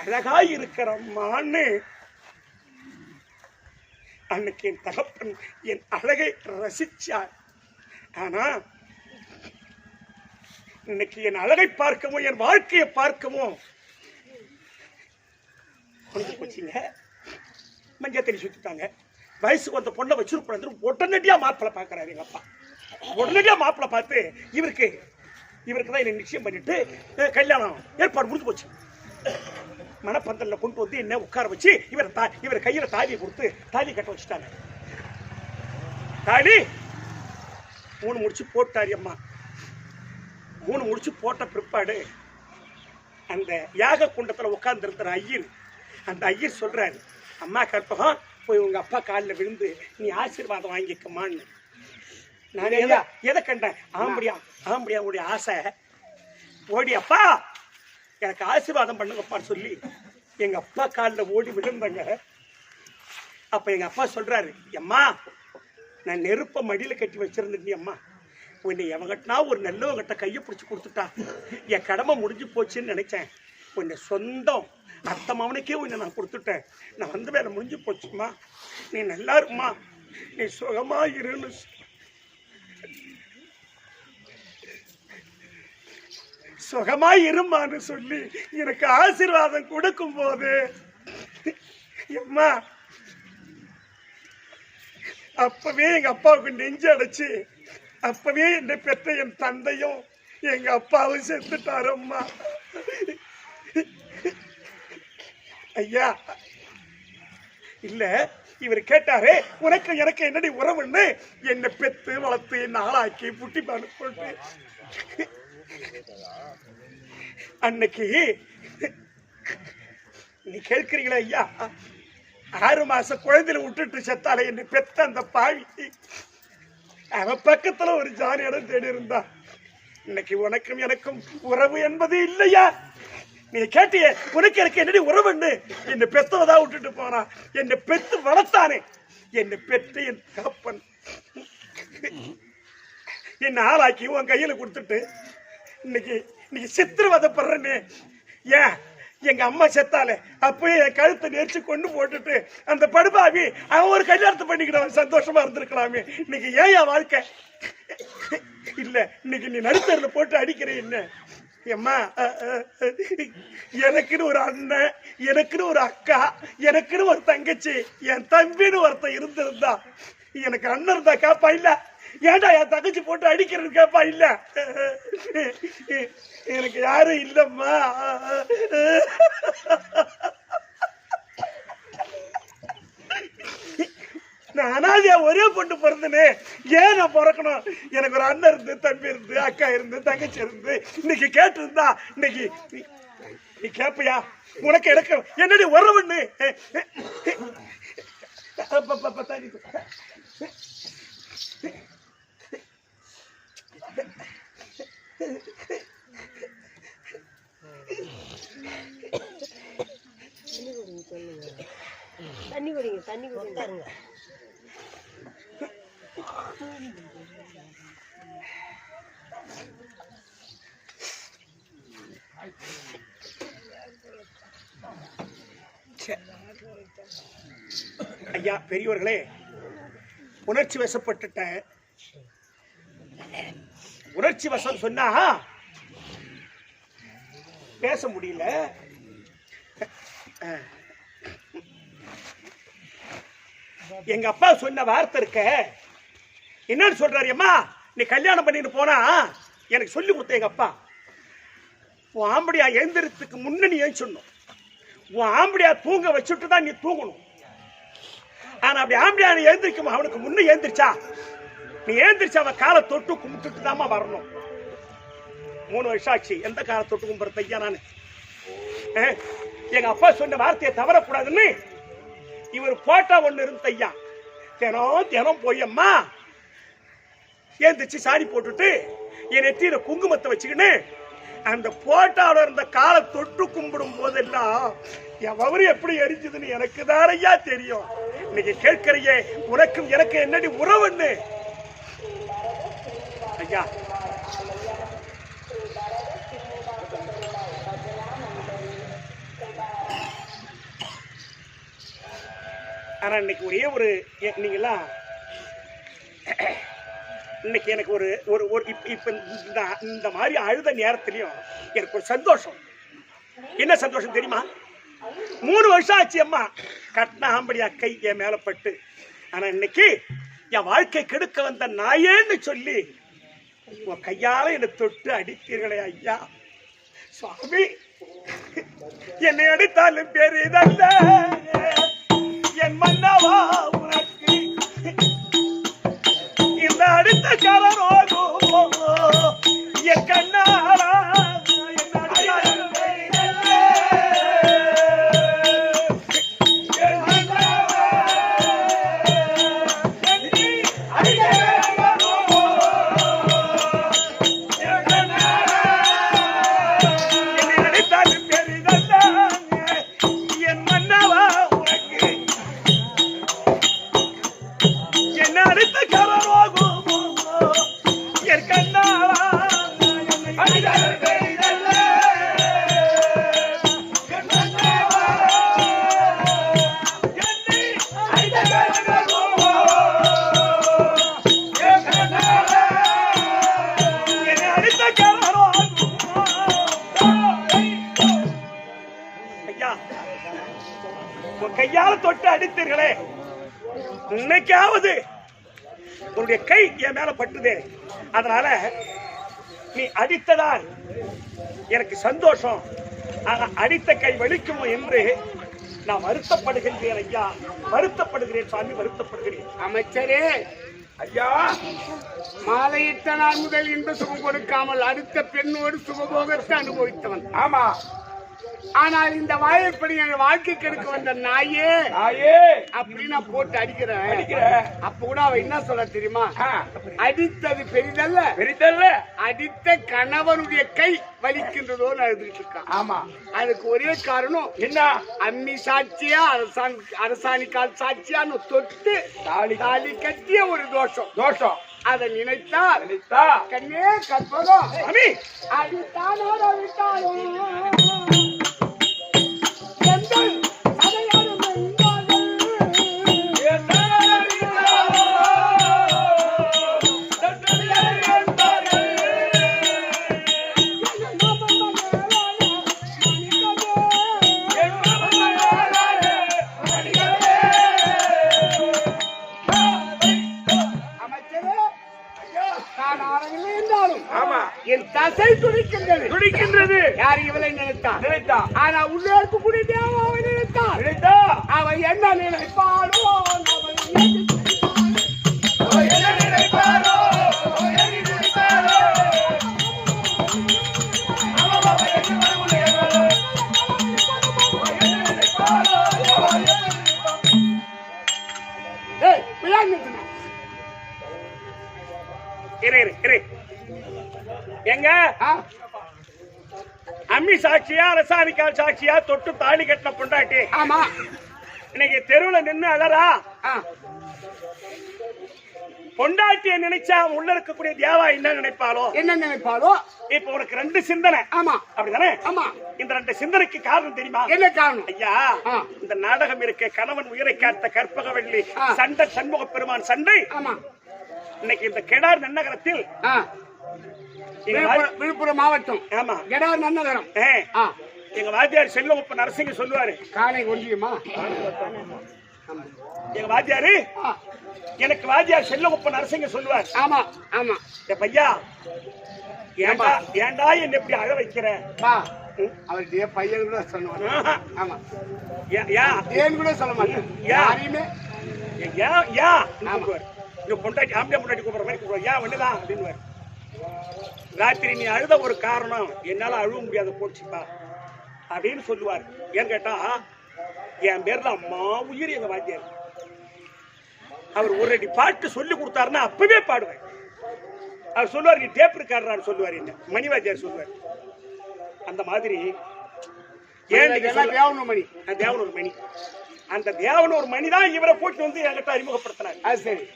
அழகா இருக்கிறம்மான்னு அன்னைக்கு என் தகப்பன் என் அழகை ரசிச்சார். ஆனா இன்னைக்கு என் அழகை பார்க்கவும் என் வாழ்க்கையை பார்க்கவும் கொண்டு போச்சுங்க. மஞ்சள் தண்ணி சுத்திட்டாங்க. வயசுக்கு வந்த பொண்ணை வச்சிருப்ப உடனடியா மாப்பிள்ளை பார்க்கறாரு எங்க அப்பா. உடனடியா மாப்பிள்ளை பார்த்து இவருக்கு தான் என்ன நிச்சயம் பண்ணிட்டு கல்யாணம் ஏற்பாடு முடிஞ்சு போச்சு. மணப்பந்தல்ல கொண்டு வந்து என்ன உட்கார வச்சு இவர் கையில தாலியை கொடுத்து தாலி கட்ட வச்சுட்டாங்க. தாலி 3 முடிச்சு போட்டாரு அம்மா. 3 முடிச்சு போட்ட பிற்பாடு அந்த யாக குண்டத்துல உட்கார்ந்து இருக்கிற ஐயர், அந்த ஐயர் சொல்றாரு, அம்மா கற்பகம் போய் உங்க அப்பா காலில் விழுந்து நீ ஆசீர்வாதம் வாங்கிக்கமான்னு. நான் எதை கண்டேன், ஆம்படியா உங்களுடைய ஆசை ஓடி அப்பா எனக்கு ஆசீர்வாதம் பண்ணுங்கப்பான்னு சொல்லி எங்க அப்பா காலில் ஓடி விழுந்தாங்க. அப்ப எங்க அப்பா சொல்றாரு, அம்மா நான் நெருப்ப மடியில கட்டி வச்சிருந்தேன் அம்மா, உன்னை எவங்கட்டா ஒரு நல்லவங்கிட்ட கையை பிடிச்சி கொடுத்துட்டா என் கடமை முடிஞ்சு போச்சுன்னு நினைச்சேன். உன்னை சொந்தம் அத்தை மவனுக்கே உன்னை நான் கொடுத்துட்டேன். நான் வந்து வேலை முடிஞ்சு போச்சுமா, நீ நல்லா இருக்குமா, நீ சுகமா இருன்னு சுகமா இருமான்னு சொல்லி எனக்கு ஆசீர்வாதம் கொடுக்கும் போது அம்மா அப்பவே எங்க அப்பாவுக்கு நெஞ்சு அடைச்சு, அப்பவே என்னை பெற்ற என் தந்தையும் எங்க அப்பாவும் செத்துட்டாரம்மா. ஐயா இல்ல இவர் கேட்டாரு உனக்கு எனக்கு என்னடி உறவுன்னு என்ன பெத்து வளர்த்து என்ன ஆளாக்கி புட்டி பாடு போட்டு அன்னைக்கு நீ கேட்கிறீங்களா ஐயா 6 மாச குழந்தையில விட்டுட்டு செத்தாலே என்ன பெத்த அந்த பாவி அவன் பக்கத்துல ஒரு ஜாலி இடம் தேடி இருந்தா இன்னைக்கு உனக்கும் எனக்கும் உறவு என்பது இல்லையா நீ கேட்டிய உனக்கு எனக்கு என்னடி உறவுன்னு என்ன பெத்தவதா விட்டுட்டு போனா என்ன பெத்து வளர்த்தானே என்ன பெற்று என் தகப்பன் என்ன ஆளாக்கி உன் கையில கொடுத்துட்டு இன்னைக்கு சித்திரவதைப்படுறேன்னு ஏன் எங்க அம்மா செத்தாலே அப்பயே என் கழுத்தை நெரிச்சு கொண்டு போட்டுட்டு அந்த படுபாவி அவன் ஒரு கல்யாணத்தை பண்ணிக்கிட்டு சந்தோஷமா இருந்திருக்கலாமே இன்னைக்கு ஏன் என் வாழ்க்கை இல்ல இன்னைக்கு நீ நடுத்தரில் போட்டு அடிக்கிற என்ன அம்மா எனக்குன்னு ஒரு அண்ணன் எனக்குன்னு ஒரு அக்கா எனக்குன்னு ஒரு தங்கச்சி என் தம்பின்னு ஒருத்தன் இருந்திருந்தா எனக்கு அண்ணன் இருந்தா காப்பா இல்ல ஏண்டா என் தங்கச்சி போட்டு அடிக்கிறது கேப்பா இல்ல எனக்கு யாரும் இல்லம்மா நான் அனாதையா ஒரே பொண்ணு பிறந்தனே ஏன் நான் பிறக்கணும் எனக்கு ஒரு அண்ணன் இருந்து தம்பி இருந்து அக்கா இருந்து தங்கச்சி இருந்து இன்னைக்கு கேட்டு இருந்தா இன்னைக்கு நீ கேப்பையா உனக்கு எனக்கு என்னடி உறவுன்னு தண்ணி குடிங்க தண்ணி குடிங்க ஐயா பெரியவர்களே உணர்ச்சி வசப்பட்டுட்டேன் உணர்ச்சி வசம் சொன்னா பேச முடியல எங்க அப்பா சொன்ன வார்த்தை இருக்க என்னன்னு சொல்றாரு அம்மா நீ கல்யாணம் பண்ணிட்டு போனா எனக்கு சொல்லி கொடுத்த எங்க அப்பா உன் ஆம்படியா எழுந்திரத்துக்கு முன்ன நீ ஏன் சொன்னும் உன் ஆம்படியா தூங்க வச்சுட்டு தான் நீ தூங்கணும் ஆனா அப்படி ஆம்படியா நீ எழுந்திருக்கும் அவனுக்கு முன்ன எழுந்திரிச்சா நீ எழுந்திரிச்சு அவன் காலை தொட்டு கும்பிட்டுட்டு தாமா வரணும் 3 வருஷம் ஆச்சு எந்த காலை தொட்டு கும்பிட்ற ஐயா நானு எங்க அப்பா சொன்ன வார்த்தையை தவறக்கூடாதுன்னு இவர் போட்டா ஒண்ணு இருந்து ஐயா தினம் போய் அம்மா எழுந்திரிச்சு சாடி போட்டுட்டு என் நெத்தியில குங்குமத்தை வச்சுக்கின்னு அந்த போட்டால இருந்த காலை தொட்டு கும்பிடும் போதெல்லாம் எவரு எப்படி எரிஞ்சதுன்னு எனக்கு தான் ஐயா தெரியும் இன்னைக்கு கேட்கிறையே உனக்கும் எனக்கு என்னடி உறவுன்னு ஐயா ஆனா இன்னைக்கு ஒரே ஒரு நீங்கெல்லாம் இன்னைக்கு எனக்கு ஒரு ஒரு இப்ப இந்த மாதிரி அழுத நேரத்திலையும் எனக்கு ஒரு சந்தோஷம் என்ன சந்தோஷம் தெரியுமா 3 வருஷம் ஆச்சு அம்மா கட்டின ஆம்படியா கை என் மேல பட்டு ஆனா இன்னைக்கு என் வாழ்க்கை கெடுக்க வந்த நாயேன்னு சொல்லி உன் கையால என்னை தொட்டு அடித்தீர்களே ஐயா சுவாமி என்னை அடித்தாலும் பெரிதல்ல என் மன்னவா உனக்கு இந்த அடித்த கரரோகும் என் கண்ணாரா கையால தொட்டு அடித்தீர்களே இன்னைக்காவது உன்னுடைய கை என் மேல பட்டுதே அதனால நீ அடித்ததால் எனக்கு சந்தோஷம் ஆனா அடித்த கை வலிக்குமோ என்று நான் வருத்தப்படுகின்றேன் ஐயா, வருத்தப்படுகிறேன் சாமி, வருத்தப்படுகிறேன். அமைச்சரே, ஐயா, மாலையிட்ட நாள் முதல் இன்ப சுகம் கொடுக்காமல் அடுத்த பெண்ணோடு சுகபோகத்தை அனுபவித்தவன். ஆமா. ஆனால் இந்த வாழைப்படி என் வாழ்க்கை கெடுக்க வந்த நாயே அப்படி நான் போட்டு அடிக்கிறேன். அப்ப கூட அவ என்ன சொல்ல தெரியுமா? அடித்தது பெரிதல்ல, அடித்த கணவனுடைய கை வலிக்கின்றதோன்னு அழுதுட்டு இருக்கான். ஆமா. அதுக்கு ஒரே காரணம் என்ன? அம்மி சாட்சியா அரசாணிக்கால் சாட்சியான்னு தொட்டு தாலி கட்டிய ஒரு தோஷம். அதை நினைத்தால் கண்ணே கற்பகம் அடித்தானோ அடித்தானோ என் தசை துடிக்கின்றது. யார் இவளை நினைத்தா? ஆனா உள்ளே இருக்கக்கூடிய தேவாவை நினைத்தா அவ என்ன நினைப்பாளோ, எங்க அம்மி சாட்சியா அரசாணிக்கால் சாட்சியா தொட்டு தாலி கட்டின பொண்டாட்டி. ஆமா. இன்னைக்கு தெருவுல நின்னு அழறா. பொண்டாட்டிய நினைச்சா உள்ள இருக்கக்கூடிய தேவா என்ன நினைப்பாளோ? இப்ப உனக்கு ரெண்டு சிந்தனை. ஆமா. அப்படிதானே? ஆமா. இந்த ரெண்டு சிந்தனைக்கு காரணம் தெரியுமா? என்ன காரணம்? ஐயா, இந்த நாடகம் இருக்க கணவன் உயிரை காத்த கற்பகவல்லி சண்டை சண்முக பெருமான் சண்டை. ஆமா. இன்னைக்கு இந்த கெடார் நன்னகரத்தில், விழுப்புரம் மாவட்டம், ஆமா, கெடார் நன்னகரம், எங்க வாத்தியார் செல்வமுப்ப நரசிங்க சொல்லுவாரு. காணை ஒன்றியமா? எங்க வாத்தியாரு, எனக்கு வாத்தியார் செல்வமுப்ப நரசிங்க சொல்லுவார். ஆமா ஆமா. பையா, ஏண்டா என்ன எப்படி அழ வைக்கிற? அவருடைய பையன் கூட சொல்லுவாங்க. ஆமா. ஏன் கூட சொல்ல மாட்டேன். யாரையுமே பொண்டாட்டி ஆம்பியா பொண்டாட்டி கூப்பிடுற மாதிரி கூப்பிடுவா. ஏன் ஒண்ணுதான் அப்படின்னு. ராத்திரி நீ அழுத ஒரு காரணம், என்னால அழுவ முடியாத போச்சுப்பா அப்படின்னு சொல்லுவார். ஏன்னு கேட்டா, என் பேர்ல அம்மா உயிர் எங்க வாத்தியார். அவர் ஒரு அடி பாட்டு சொல்லி கொடுத்தாருன்னா அப்பவே பாடுவேன். அவர் சொல்லுவார், நீ டேப் இருக்காரு சொல்லுவார். என்ன மணிவாத்தியார் சொல்லுவார். அந்த மாதிரி தேவனூர் மணி, அந்த தேவனூர் மணி தான் இவரை கூட்டி வந்து என்கிட்ட அறிமுகப்படுத்தினார். சரி.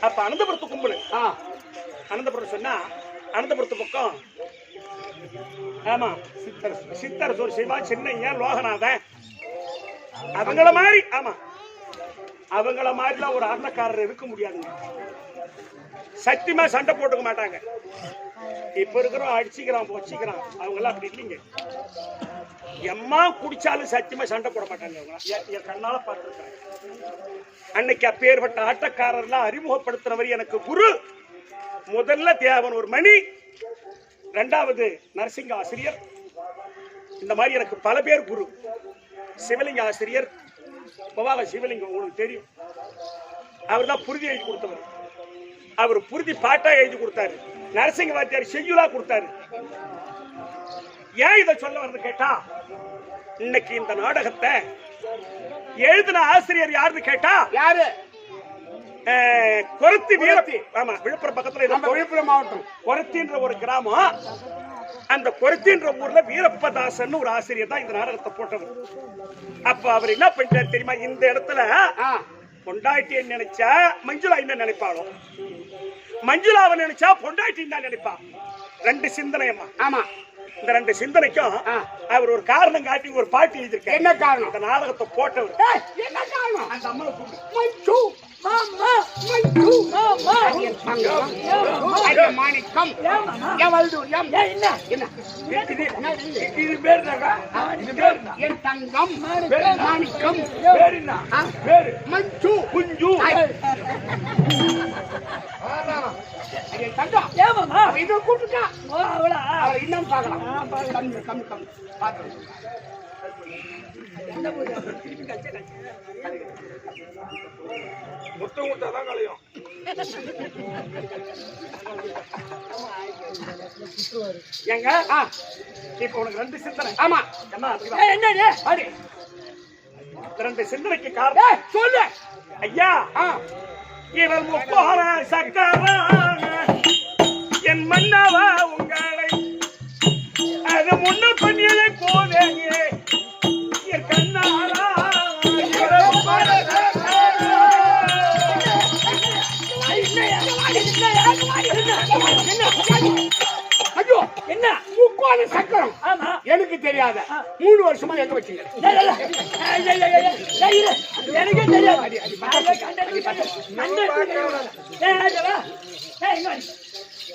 அப்ப அனந்தபுரத்து கும்பல், அனந்தபுரம் சொன்னா அனந்தபுரத்து பக்கம், ஆமா, சித்தர் ஒரு சிவா, சின்னையா, லோகநாதன், அவங்கள மாதிரி. ஆமா, அவங்கள மாதிரிலாம் ஒரு அரணக்காரர் இருக்க முடியாதுங்க. சத்தியமா சண்டை போட்டுக்க மாட்டாங்க. இப்ப இருக்கிறோம் அடிச்சுக்கிறான் வச்சுக்கிறான், அவங்க எல்லாம் அப்படி இல்லைங்க. எம்மா குடிச்சாலும் சத்தியமா சண்டை போட மாட்டாங்க. அவங்க என் கண்ணால பார்த்துருக்காங்க. அன்னைக்கு அப்பேற்பட்ட ஆட்டக்காரர்லாம் அறிமுகப்படுத்துறவர் எனக்கு குரு. முதல்ல தேவன் ஒரு மணி, இரண்டாவது நரசிங்க ஆசிரியர். இந்த மாதிரி எனக்கு பல பேர் குரு. சிவலிங்க ஆசிரியர், பவாக சிவலிங்கம் உங்களுக்கு தெரியும். அவர் தான் புரிதி எழுதி கொடுத்தவர். அவர் புரிதி பாட்டா எழுதி கொடுத்தாரு. நரசிங்க வாத்தியார் செய்யுளா கொடுத்தாரு. ஏன் இதை சொல்ல வந்து கேட்டா, இன்னைக்கு இந்த நாடகத்தை எழுதின ஆசிரியர் யாருன்னு கேட்டா, யாரு? கொரத்தி வீரத்தி. ஆமா, விழுப்புரம் பக்கத்துல, விழுப்புரம் மாவட்டம் கொரத்தின்ற ஒரு கிராமம். அந்த கொரத்தின்ற ஊர்ல வீரப்பதாசன் ஒரு ஆசிரியர் தான் இந்த நாடகத்தை போட்டவர். அப்ப அவர் என்ன பண்ணிட்டாரு தெரியுமா? இந்த இடத்துல பொண்டாட்டி நினைச்சா மஞ்சுளா என்ன நினைப்பாளோ, மஞ்சுளாவை நினைச்சா பொண்டாட்டி தான் நினைப்பா. ரெண்டு சிந்தனையம்மா. ஆமா. இந்த ரெண்டு சிந்தனைக்கும் அவர் ஒரு காரணம் காட்டி ஒரு பாட்டு எழுதியிருக்காரு. என்ன காரணம்? இந்த நாடகத்தை போட்டவர். என்ன காரணம்? அந்த அம்மாவை கூப்பிடு. மஞ்சு மாமா, மஞ்சு மாமா, மாணிக்கம், எவல்துயம். என்ன என்ன இது பேர் தாங்க. இது பேர் என் தங்கம் மாணிக்கம். பேர் என்ன? பேர் மஞ்சு குஞ்சு. தங்கம் ஏமாமா இதை கூப்பிட்டுட்டா அவளா இன்னும் பார்க்கலாம். கம் கம் கம் பார்க்கலாம். முத்தம் கொடுத்தாதான் கலையும். ஏங்க இப்ப உனக்கு 2 சிந்தனை. ஆமா என்ன என்னது அடி 2 சிந்தனைக்கு காரணம் சொல்லு ஐயா. இவர் முப்போர சக்கரா என் மன்னவா உங்களை அது முன்ன பண்ணியதை போதேங்க என் கண்ணாரா இவர் முப்போர ஐயோ என்ன முக்கோண சக்கரம் ஆமா எனக்கு தெரியாத 3 வருஷமா எங்க வச்சீங்க எனக்கே தெரியாது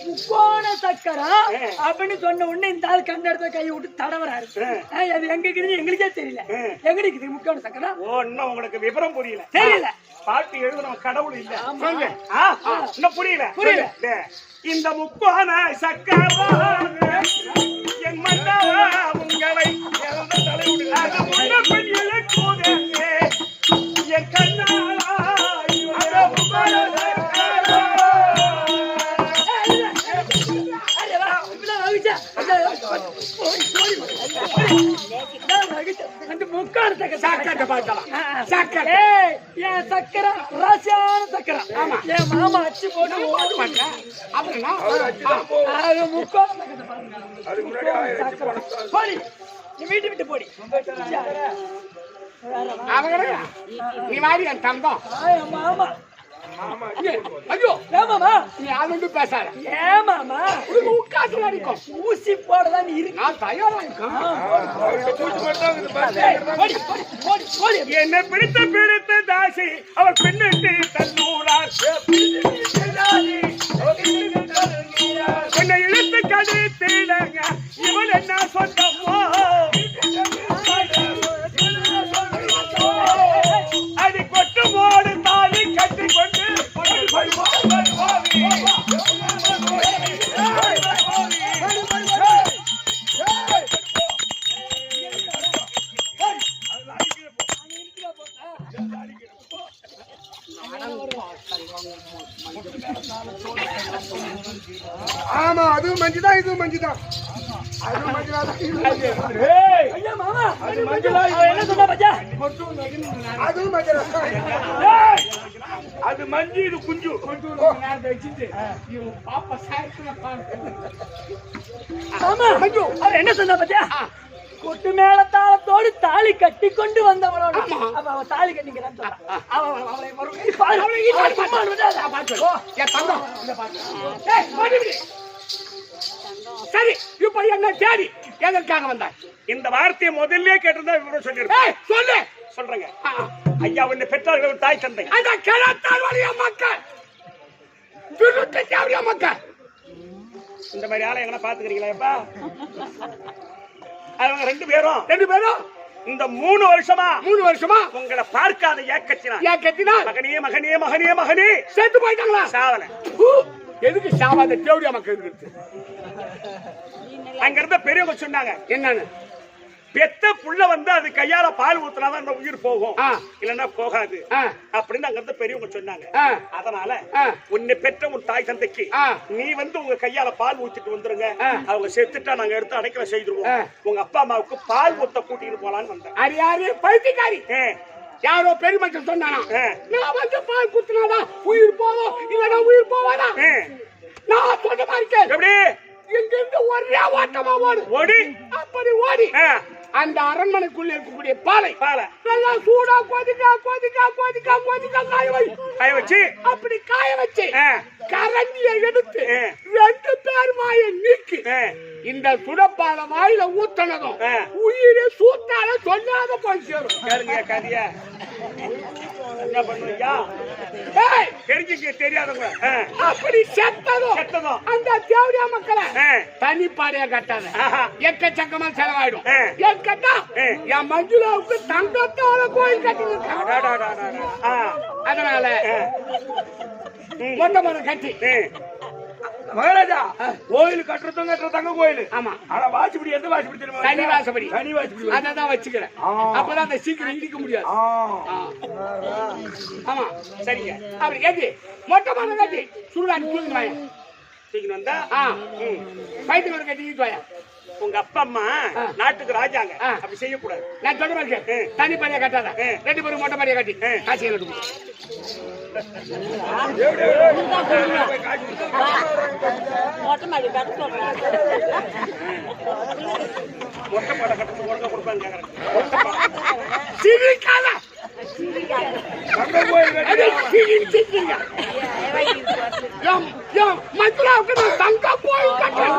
முக்கோண சக்கரம் அப்படின்னு சொன்ன உடனே இந்த ஆள் கண்ணெடுத்த கை விட்டு தடவராரு. அது எங்க இருக்குது எங்களுக்கே தெரியல. எங்க இருக்குது முக்கோண சக்கரம்? இன்னும் உங்களுக்கு விவரம் புரியல. தெரியல. பாட்டு எழுதுன கடவுள் இல்ல. சொல்லு. இன்னும் புரியல. புரியல. இந்த முக்கோண சக்கரம் என் மன்னவா உங்களை அது முன்ன பண்ணியதை போதேங்க என் கண்ணாரா இவர் முப்போர அந்த முக்காடு சாக்கட்டை பார்க்கலாம் சாக்கட்டை என் சக்கரம் ராசியான சக்கரம். ஆமா என் மாமா அச்சு போட்டு ஓடு மாட்டேன் அப்படின்னா அது முக்காடு போடி நீ வீட்டு விட்டு போடி. அவங்க நீ மாதிரி என் தங்கம் மாமா ஐயோ ஏமாமா நீ ஆளுண்டு பேசாத ஏமாமா உனக்கு உட்காந்து அடிக்கும் ஊசி போடதான் நீ இருக்கு. நான் தயாரா இருக்கேன் என்னை பிடித்த தாசி அவர் பெண்ணிட்டு தன்னூரார் என்னை இழுத்து கடித்திடங்க இவன் என்ன சொந்தமோ அடி கொட்டு போடு தாலி கட்டி கொண்டு ஆமா அதுவும் மஞ்சுதான் இதுவும் மஞ்சுதான் அதுவும் மஞ்சுதான் ஐயா மாமா அது மஞ்சளா என்ன சொன்னா பச்சா அதுவும் மஞ்சுதான் அது மஞ்சு இது குஞ்சு பாப்பா சாய்க்கு ஆமா மஞ்சு அவர் என்ன சொன்னா பச்சா கொட்டு மேளத்தாளத்தோடு தாலி கட்டி கொண்டு வந்தவளோட அப்ப அவ தாலி கட்டிக்கிறான்னு சொல்றா. அவளை மறுபடியும் சரி இப்ப என்ன தேடி எதற்காக வந்தாய்? இந்த வார்த்தையை முதல்ல கேட்டிருந்தா இவரோட சொல்லிருப்பேன். சொல்லு சொல்றேங்க ஐயா உன்னை பெற்றார்கள் தாய் தந்தை அந்த கிழத்தால் வழிய மக்கள் திருட்டு தேவையா மக்கள் இந்த மாதிரி ஆளை எங்கன்னா பாத்துக்கிறீங்களா? அவங்க 2 பேரும் இந்த 3 வருஷமா உங்களை பார்க்காத ஏக்கத்தினால் மகனே செத்து போயிட்டாங்களா? சாவல. எதுக்கு சாவாத தேவையா மக்கள் இருக்கு? அங்க இருந்த பெரியவங்க சொன்னாங்க என்னன்னு பெத்த புள்ள வந்து அது கையால பால் ஊத்துனாதான் அந்த உயிர் போகும் இல்லன்னா போகாது அப்படின்னு அங்க இருந்த பெரியவங்க சொன்னாங்க. அதனால உன்னை பெற்ற உன் தாய் தந்தைக்கு நீ வந்து உங்க கையால பால் ஊத்திட்டு வந்துருங்க. அவங்க செத்துட்டா நாங்க எடுத்து அடைக்கல செய்திருவோம். உங்க அப்பா அம்மாவுக்கு பால் ஊத்த கூட்டிட்டு போலான்னு வந்தேன். அது யாரு? பைத்தியக்காரி. யாரோ பெருமக்கள் சொன்னானா நான் வந்து பால் குத்துனாதான் உயிர் போவோம் இல்லன்னா உயிர் போவாதா? நான் சொன்ன மாதிரி எப்படி இங்க இருந்து ஒரே ஓட்டமா ஓடி அப்படி ஓடி அந்த அரண்மனைக்குள்ள இருக்கக்கூடிய பாலை நல்லா சூடா கொதிக்க காய வச்சு அப்படி காய வச்சு கரண்டியை எடுத்து 2 பேர் வாயை நீக்கி இந்த சுடப்பால வாயில ஊத்தனதும் உயிரை சூத்தால சொல்லாத போய் சேரும். கதையா என்ன பண்ணுவீங்க? தெரிஞ்சுக்க தெரியாதவங்க அப்படி செத்ததும் அந்த தேவடியா மக்களை தனிப்பாடையா கட்டாத எக்கச்சக்கமா செலவாயிடும். ஏன் கட்டா என் மஞ்சுளாவுக்கு தங்கத்தால கோயில் கட்டி அதனால மொட்டை மரம் கட்டி மகாராஜா கோயில் கட்டுறதும் தங்க கோயில். ஆமா. ஆனா வாசிப்படி எந்த வாசிப்படி தெரியுமா? தனி வாசப்படி. தனி வாசிப்படி. அதான் வச்சுக்கிறேன். அப்பதான் அந்த சீக்கிரம் இடிக்க முடியாது. ஆமா சரிங்க. அப்படி கேட்டி மொட்டை மாலை கட்டி சுடுகாட்டு தூக்கிட்டு வாங்க. தூக்கிட்டு வந்தா வயிற்று ஒரு கட்டிக்கிட்டு வாங்க. உங்க அப்பா அம்மா நாட்டுக்கு ராஜாங்க, அப்படி செய்யக்கூடாது. நான் சொல்ல மாட்டேன். தனி பாரியா கட்டாத, 2 பேரும் மொட்டை பாரியா கட்டி காட்சி கட்டு. மொட்டை மாடி கட்ட சொல்றேன். மொட்டை பாலை கட்டு ஒழுங்கா கொடுப்பாங்க கேக்குறேன். சிரிக்காத தங்க கோயில் கட்டி மதுராவுக்கு நான் தங்க கோயில் கட்டுறேன்.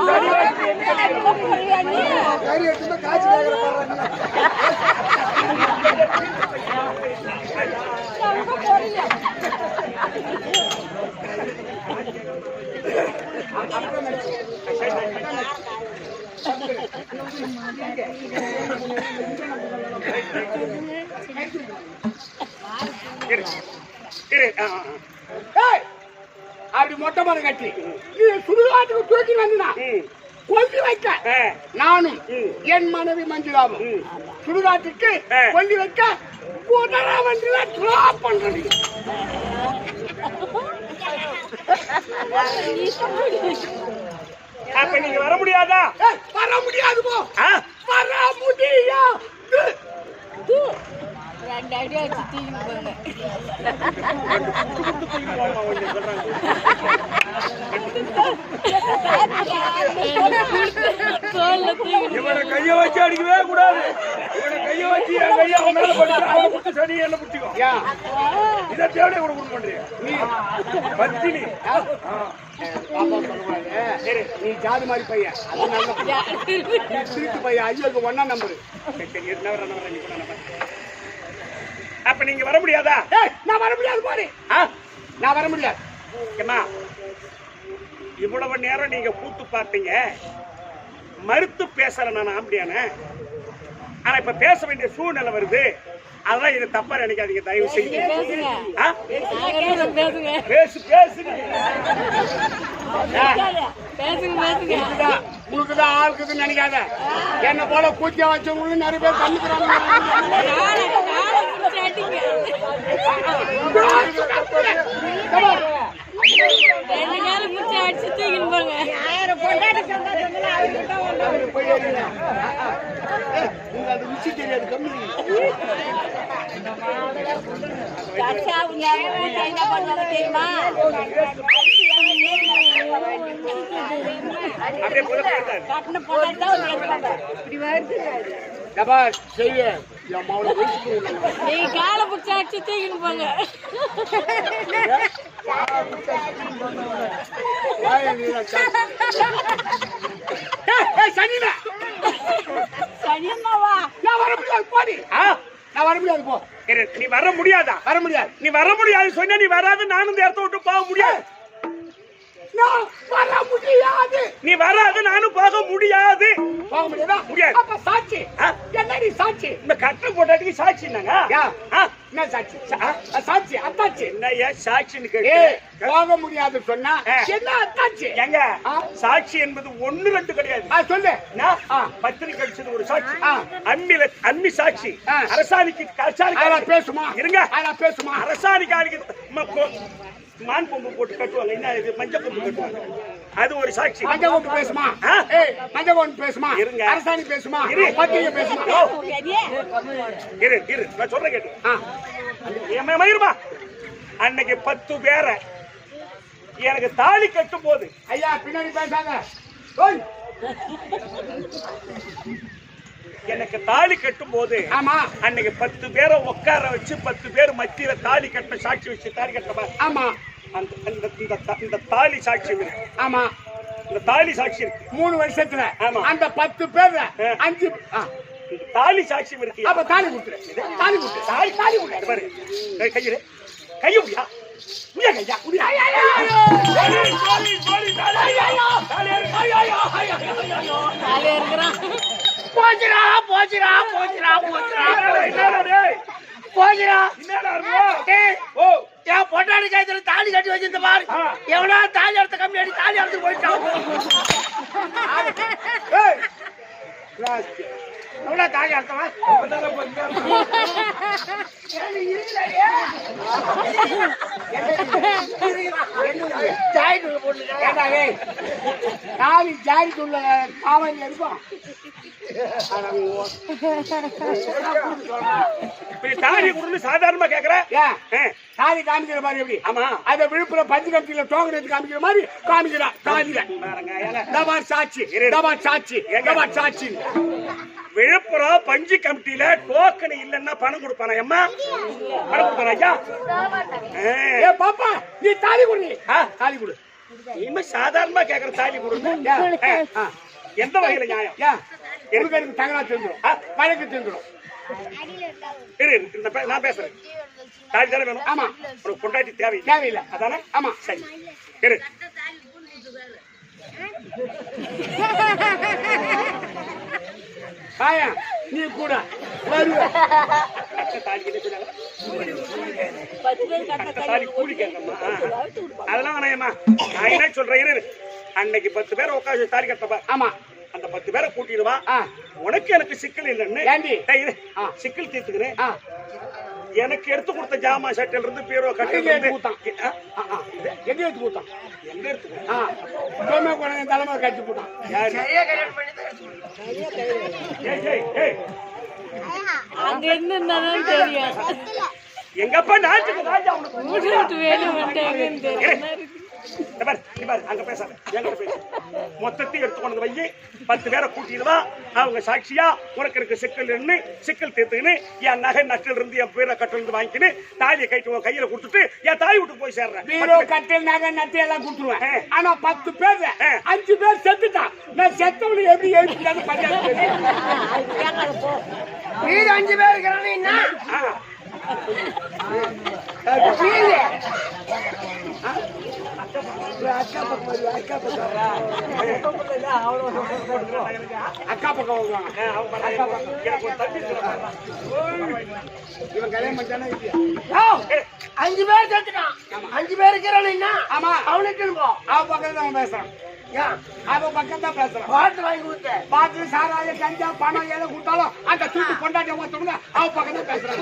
அப்படி மொட்டை மரம் கட்டி நீ சுடுகாட்டுக்கு தூக்கி வந்தா கொல்லி வைக்க நானும் என் மனைவி மஞ்சுளாவும் சுடுகாட்டுக்கு கொல்லி வைக்க உடனே வந்து டிராப் பண்றது. அப்ப நீங்க வர முடியாதா? வர முடியாது போ. வர முடியாது. 2 அடி அடிச்சு தூக்கி போங்க. இவனை கைய வச்சு அடிக்கவே கூடாது. இவனை கைய வச்சு என் கைய அவன் மேல போட்டு சனி என்ன பிடிச்சிக்கோ. இதை தேவையா கொடுக்க பண்றியா நீ? பத்தினி நீ ஜாதி மாதிரி பையன், அது நல்ல திருட்டு பையன். ஐயோக்கு 1 நம்பரு. அப்ப நீங்க வர முடியாதா? நான் வர முடியாது போறே. நான் வர முடியாது. இவ்வளவு நேரம் நீங்க கூத்து பார்த்தீங்க, மறுத்து பேசல நான் ஆம்படியான. ஆனா இப்ப பேச வேண்டிய சூழ்நிலை வருது. அதான் இது தப்பா நினைக்காதீங்க தயவு செய்து. பேசு பேசு. உனக்குதான் ஆளுக்குதுன்னு நினைக்காத. என்ன போல கூத்தியா வச்சவங்களுக்கு நிறைய பேர் கண்ணுக்குறாங்க. ருச்சி தெரியாது கம்மி. தெரியுமா? நீ காலை பிடிச்சா அடிச்சு தூக்கின்னு போங்க. சனியம்மாவா? நான் வர முடியாது போடி. நான் வர முடியாது போ. நீ வர முடியாதா? வர முடியாது. நீ வர முடியாது சொன்னா நீ வராது. நானும் இந்த இடத்த விட்டு போக முடியாது. நான் வர முடியாது. நீ வராது, நானும் போக முடியாது. போக முடியாதா? முடியாது. அப்ப சாட்சி என்னடி சாட்சி? இந்த கட்டை போட்டாட்டுக்கு சாட்சி என்னங்க? என்ன சாட்சி? சாட்சி அத்தாச்சி. என்ன சாட்சின்னு கேட்டு போக முடியாது சொன்னா என்ன அத்தாச்சி? எங்க சாட்சி என்பது 1 2 கிடையாது. சொல்லு. பத்திரிக்கை அடிச்சது ஒரு சாட்சி. அம்மி சாட்சி. அரசாணிக்கு பேசுமா? இருங்க. பேசுமா? அரசாணிக்காருக்கு மான் கொம்பு போட்டு கட்டுவாங்க. என்ன இது? மஞ்சள் கொம்பு கட்டுவாங்க. அது ஒரு சாட்சி. மஞ்சள் கொம்பு பேசுமா? மஞ்சள் கொம்பு பேசுமா? இருங்க. அரசாணி பேசுமா? பத்திரிக்கை பேசுமா? இரு நான் சொல்றேன் கேட்டு. மயிருமா, அன்னைக்கு 10 பேரை எனக்கு தாலி கட்டும் போது. ஐயா பின்னாடி பேசாத. எனக்கு தாலி கட்டும் போது அன்னைக்கு 10 பேரை உட்கார வச்சு 10 பேர் மத்தியில தாலி கட்ட சாட்சி வச்சு தாலி கட்டமா? ஆமா. இந்த தாலி சாட்சி இருக்கு. ஆமா. இந்த தாலி சாட்சி இருக்கு. 3 வருஷத்துல அந்த 10 பேர்ல 5 தாலி சாட்சி இருக்கு. அப்ப தாலி குடுத்துரு. தாலி குடுத்துரு. தாலி குடுத்துரு. பாரு கையில கையுடியா முடியா கையா முடியா. போச்சுடா போச்சுடா போச்சுடா போச்சுடா போச்சுடா. என்னடா என் பொண்டாட்டி தாலி காய்ச்சல தாலி கட்டி வச்சிருந்த பாரு எவனா தாலி எடுத்த கம்மி அடி தாலி எடுத்து போயிட்டான் எவனா தாலி எடுத்தவன் தாலி ஜாரிக்குள்ள காவல் இருக்கும் தாலி கொடுத்து சாதாரணமா கேக்குற தாலி காமிக்கிற மாதிரி எப்படி ஆமா அத விழுப்புரம் பஞ்சு கமிட்டியில டோக்கன் எடுத்து காமிக்கிற மாதிரி காமிக்கிறான் தாலியில டபார் சாட்சி டபார் சாட்சி டபார் சாட்சி விழுப்புரம் பஞ்சு கமிட்டியில டோக்கன் இல்லன்னா பணம் கொடுப்பானா அம்மா பணம் கொடுப்பானா ஐயா ஏ பாப்பா நீ தாலி கொடு தாலி கொடு இனிமே சாதாரணமா கேக்குற தாலி கொடுங்க எந்த வகையில நியாயம் எனக்கு தகவலா தெரிஞ்சிடும் வழக்கு தெரிஞ்சிடும் நான் பேசுறேன் தாலி தானே வேணும் ஆமா ஒரு பொண்டாட்டி தேவையில்லை அதானே ஆமா சரி இரு ஆயா நீ கூட வருவ தாலி என்ன சொன்னாங்க 10 பேர் கட்ட தாலி கூலி கேட்கணுமா அதெல்லாம் வேணாயம்மா நான் என்ன சொல்றேன் இரு அன்னைக்கு 10 பேரை உட்காந்து தாலி கட்டப்பா ஆமா அந்த 10 பேரை கூட்டிடுவா உனக்கு எனக்கு சிக்கல் இல்லைன்னு சிக்கல் தீர்த்துக்கிறேன் எனக்கு எடுத்து கொடுத்த ஜாமா சட்டில இருந்து பீரோ கட்டில இருந்து எங்க எடுத்து கொடுத்தான் எங்க எடுத்து தலைமை கட்டி போட்டான் அங்க இருந்தாலும் தெரியும் எங்கப்பா நாட்டுக்கு ராஜா உனக்கு வெளியே வந்துட்டாங்கன்னு தெரியும் அங்க பேசாத என்கிட்ட பேசு மொத்தத்தையும் எடுத்து கொண்டு வை 10 பேரை கூட்டிடுவா அவங்க சாட்சியா உனக்கு இருக்க சிக்கல் தீர்த்துக்கின்னு என் நகை நட்டில் இருந்து என் பேரை கட்டில இருந்து வாங்கிக்கின்னு தாலியை கைட்டு உன் கையில கொடுத்துட்டு என் தாய் வீட்டுக்கு போய் சேர்றேன் கட்டில் நகை நட்டு எல்லாம் கொடுத்துருவேன் ஆனா 10 பேர் 5 பேர் செத்துட்டான் நான் செத்தவனு எப்படி எழுதிட்டான்னு வீடு 5 பேர் இருக்கிறானே அக்கா பக்கம் இவன் கல்யாணம் பண்ணிட்டானா 5 பேர் சேர்த்துட்டான் 5 பேர் இருக்கிறானே ஆமா அவனுக்கு அவன் பக்கம் தான் பேசுறான் அவன் பக்கம் தான் பேசுறான் பாட்டு வாங்கி கொடுத்தேன் பாட்டு சாராய கஞ்சா பணம் எதை கொடுத்தாலும் அந்த தூட்டு கொண்டாட்டி ஒருத்தவங்க அவன் பக்கம் தான் பேசுறான்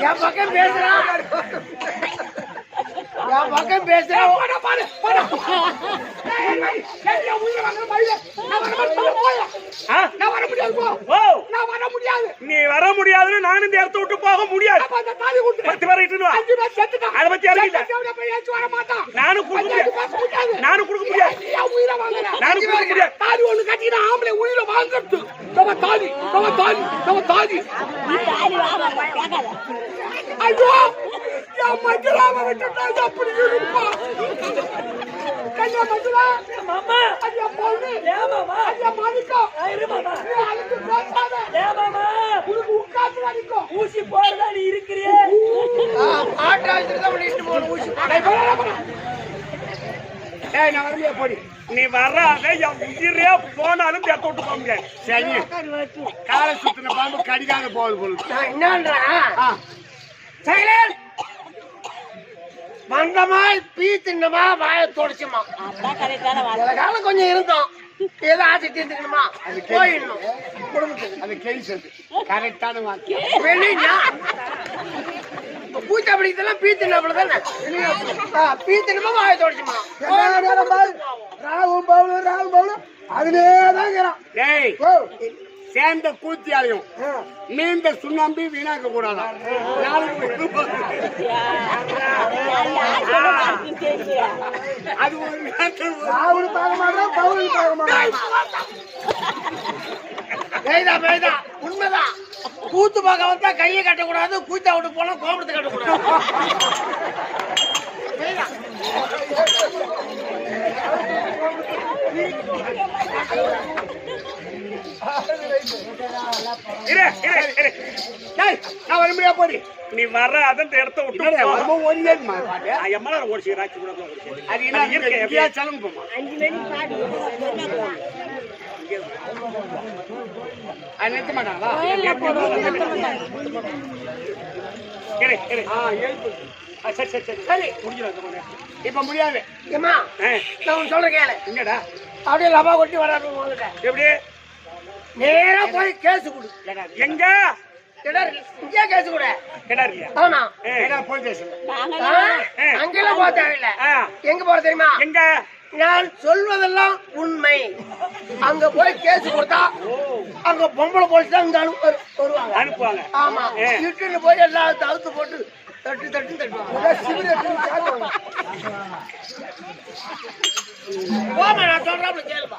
என் பக்கம் பேசுறான் என் பக்கம் பேசுறான் நீ வர முடியாதுன்னு நான் இந்த இடத்த விட்டு போக முடியாது 10 பேரை அதை பத்தி நானும் கொடுக்க முடியாது தாலி ஒண்ணு கட்டினா ஆம்பளை உயிரை வாங்கறது தாலி தாலி ஐயோ மஞ்சளாம விட்டுட்டா அப்படி இருப்பா கல்யா மஞ்சளா மாமா ஐயா பொண்ணு மாமா ஐயா மாணிக்கம் மாமா அதுக்கு பேசாத மாமா உனக்கு உட்கார்ந்து அடிக்கும் ஊசி போறதா நீ இருக்கிறியே ஆட்டாச்சுதான் பண்ணிட்டு போற ஊசி ஏய் நான் வரலையே போடி நீ வர்றாத என் உயிரே போனாலும் தேத்த விட்டு போக முடியாது சரி காலை சுத்தின பாம்பு கடிக்காத போகுது போல என்னன்றா சைலன் வந்தமாய் பீ தின்னமா வாய தொடச்சுமா அதான் கரெக்டான சில காலம் கொஞ்சம் இருந்தோம் ஏதோ ஆசை தீர்த்துக்கணுமா போயிடணும் குடும்பத்துக்கு அது கேள்வி கரெக்டான வாக்கியம் வெளியா பூச்சா பிடிக்கிறதெல்லாம் பீ தின்னாப்புல தானே பீ தின்னமா வாய தொடச்சுமா ராகுல் பவுலு அதுலேதான் டேய் சேர்ந்த கூத்தியாலையும் மீண்ட சுண்ணாம்பி வீணாக்க கூடாதான் அது ஒரு ராகுல் பார்க்க மாட்டோம் பவுல் பார்க்க மாட்டோம் உண்மைதான் கூத்து பார்க்க வந்தா கையை கட்டக்கூடாது கூத்தா விட்டு போனா கோபத்தை கட்டக்கூடாது நீ வர அந்த இடத்த விட்டு நிறுத்த மாட்டாங்களா? கோயில்ல போடுவாங்க நிறுத்த மாட்டாங்க. இரு, இரு. எழுப்பு. சரி சரி சரி சரி முடிஞ்சிடும். இப்ப முடியாது. ஏம்மா நான் உன் சொல்ற கேளு. என்னடா அப்படியே லபா கொட்டி வராது உங்ககிட்ட. எப்படி நேரா போய் கேஸ் கொடு. எங்க கிணறு இங்கே கேஸ் கொடு. கிணறுலையா? ஆமா ஏன்னா போலீஸ் ஸ்டேஷன். நாங்க அங்கெல்லாம் போக தேவையில்ல. ஆ. எங்க போற தெரியுமா? எங்க நான் சொல்வதெல்லாம் உண்மை. அங்க போய் கேஸ் கொடுத்தா அங்க பொம்பளை போலீஸ் தான் இங்க வருவாங்க, அனுப்புவாங்க. ஆமா. இட்டுன்னு போய் எல்லாம் தவுத்து போட்டு தட்டு தட்டு தட்டுவாங்க. போமா, நான் சொல்றாப்புல கேளுப்பா.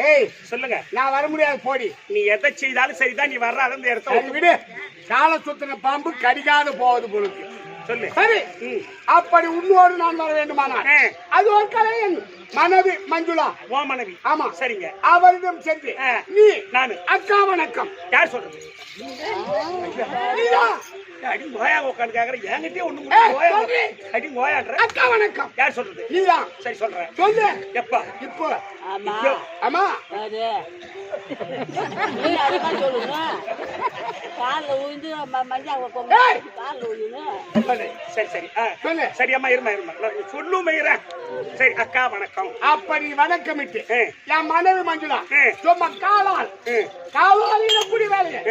ஏய் சொல்லுங்க. நான் வர முடியாது போடி. நீ எதை செய்தாலும் சரிதான். நீ வர்ற அந்த இடத்த சரி விடு. கால சுத்தின பாம்பு கடிக்காத போவது பொழுது. சொல்லு. சரி அப்படி உன்னோடு நான் வர வேண்டுமானால் அது ஒரு கலைஞன் மனைவி மஞ்சுளா ஓ மனைவி. ஆமா சரிங்க. அவரிடம் சென்று நீ நானு அக்கா வணக்கம். யார் சொல்றது? நீதான். அடி கோயா உட்காந்து கேக்குறேன். என்கிட்டயே ஒண்ணு அடி கோயான்ற. அக்கா வணக்கம். யார் சொல்றது? நீதான். சரி சொல்றேன். சொல்லு. எப்பா? இப்போ ஆமா ஆமா அது நீ அதுதான் சொல்லணும். காலில் விழுந்து மஞ்சள் காலில் விழுந்து சொல்லு. சரி சரி சொல்லு. சரி அம்மா இருமா இருமா சொல்லும் மயிரேன். சரி அக்கா வணக்கம். அப்படி வணக்கமிட்டு என் மனைவி மஞ்சுளா சும்மா காலால் ம். காலால் எப்படி வேலையை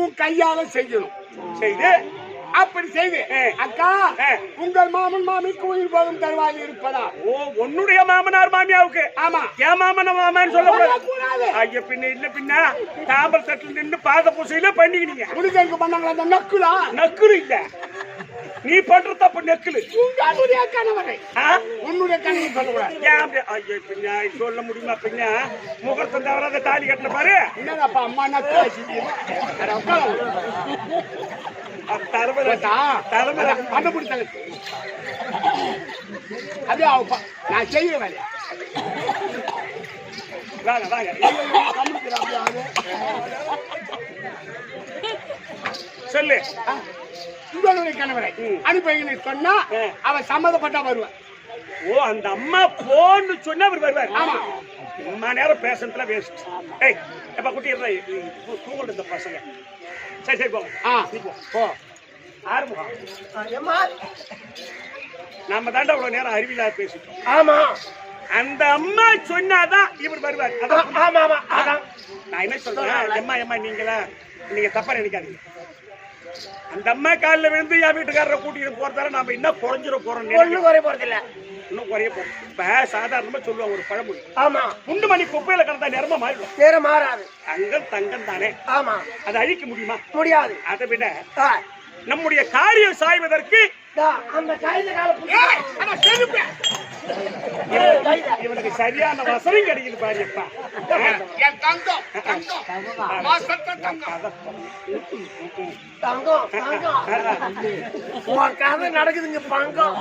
உன் கையால செய்யணும். செய்து அப்படி செய்து அக்கா உங்கள் மாமன் மாமிக்கு உயிர் போகும் தருவாயில் இருப்பதா? ஓ உன்னுடைய மாமனார் மாமியாவுக்கு? ஆமா. என் மாமன மாமான்னு சொல்லக்கூடாது. சொல்லக்கூடாது. ஐயா பின்ன இல்ல பின்ன தாம்பல் தட்டுல நின்று பாத பூசையில பண்ணிக்கினீங்க. முடிஞ்சதுக்கு பண்ணாங்களா அந்த நக்குலா? நக்குரு இல்ல, நீ பண்ற தப்பு நெக்குலு. உங்களுடைய கணவரை உன்னுடைய கணவன் சொல்லக்கூடாது. ஏன் அப்படி? ஐயா பின்ன சொல்ல முடியுமா? பின்ன முகூர்த்தம் தவறாத தாலி கட்டின பாரு. என்னடாப்பா அம்மா நக்குலா தலைமை தலைமை கண்டுபிடித்தாங்க. அது நான் செய்யற வேலையா? வாங்க வாங்க சொல்லு. உங்களுடைய கணவரை அனுப்பி சொன்னா அவன் சம்மதப்பட்டா வருவான். ஓ அந்த அம்மா போன்னு சொன்னா அவர் வருவார். ஆமா. அம்மா நேரம் பேசுறதுல வேஸ்ட். ஏய் எப்ப குட்டி தூங்கல் இந்த பசங்க. சரி சரி போங்க. நீ போ ஆரம்பம். ஏம்மா நம்ம தாண்டா இவ்வளவு நேரம் அறிவிலா பேசிட்டோம். ஆமா அந்த அம்மா சொன்னாதான் இவர் வருவார். ஆமா ஆமா அதான் நான் என்ன சொல்றேன், எம்மா எம்மா நீங்க தப்பா நினைக்காதீங்க. அந்த அம்மா காலில் விழுந்து என் வீட்டுக்காரரை கூட்டிட்டு போறதால நாம என்ன குறைஞ்சிட போறோம்? ஒண்ணும் குறைய போறது இல்ல, இன்னும் குறைய போறோம். இப்ப சாதாரணமா சொல்லுவாங்க ஒரு பழமொழி, ஆமா குண்டு மணி குப்பையில கிடந்தா நேரமா மாறிடும். நேரம் மாறாது. தங்கம் தங்கம் தானே. ஆமா அதை அழிக்க முடியுமா? முடியாது. அதை விட ஆ, நம்முடைய காரியம் சாய்வதற்கு தா, அந்த கையில கால இவனுக்கு சரியான வசனம் கிடைக்குது பாரியப்பா. என் தங்கம் தங்கம் தங்கம் தங்கம் தங்கம் உன் கதை நடக்குதுங்க பங்கம்.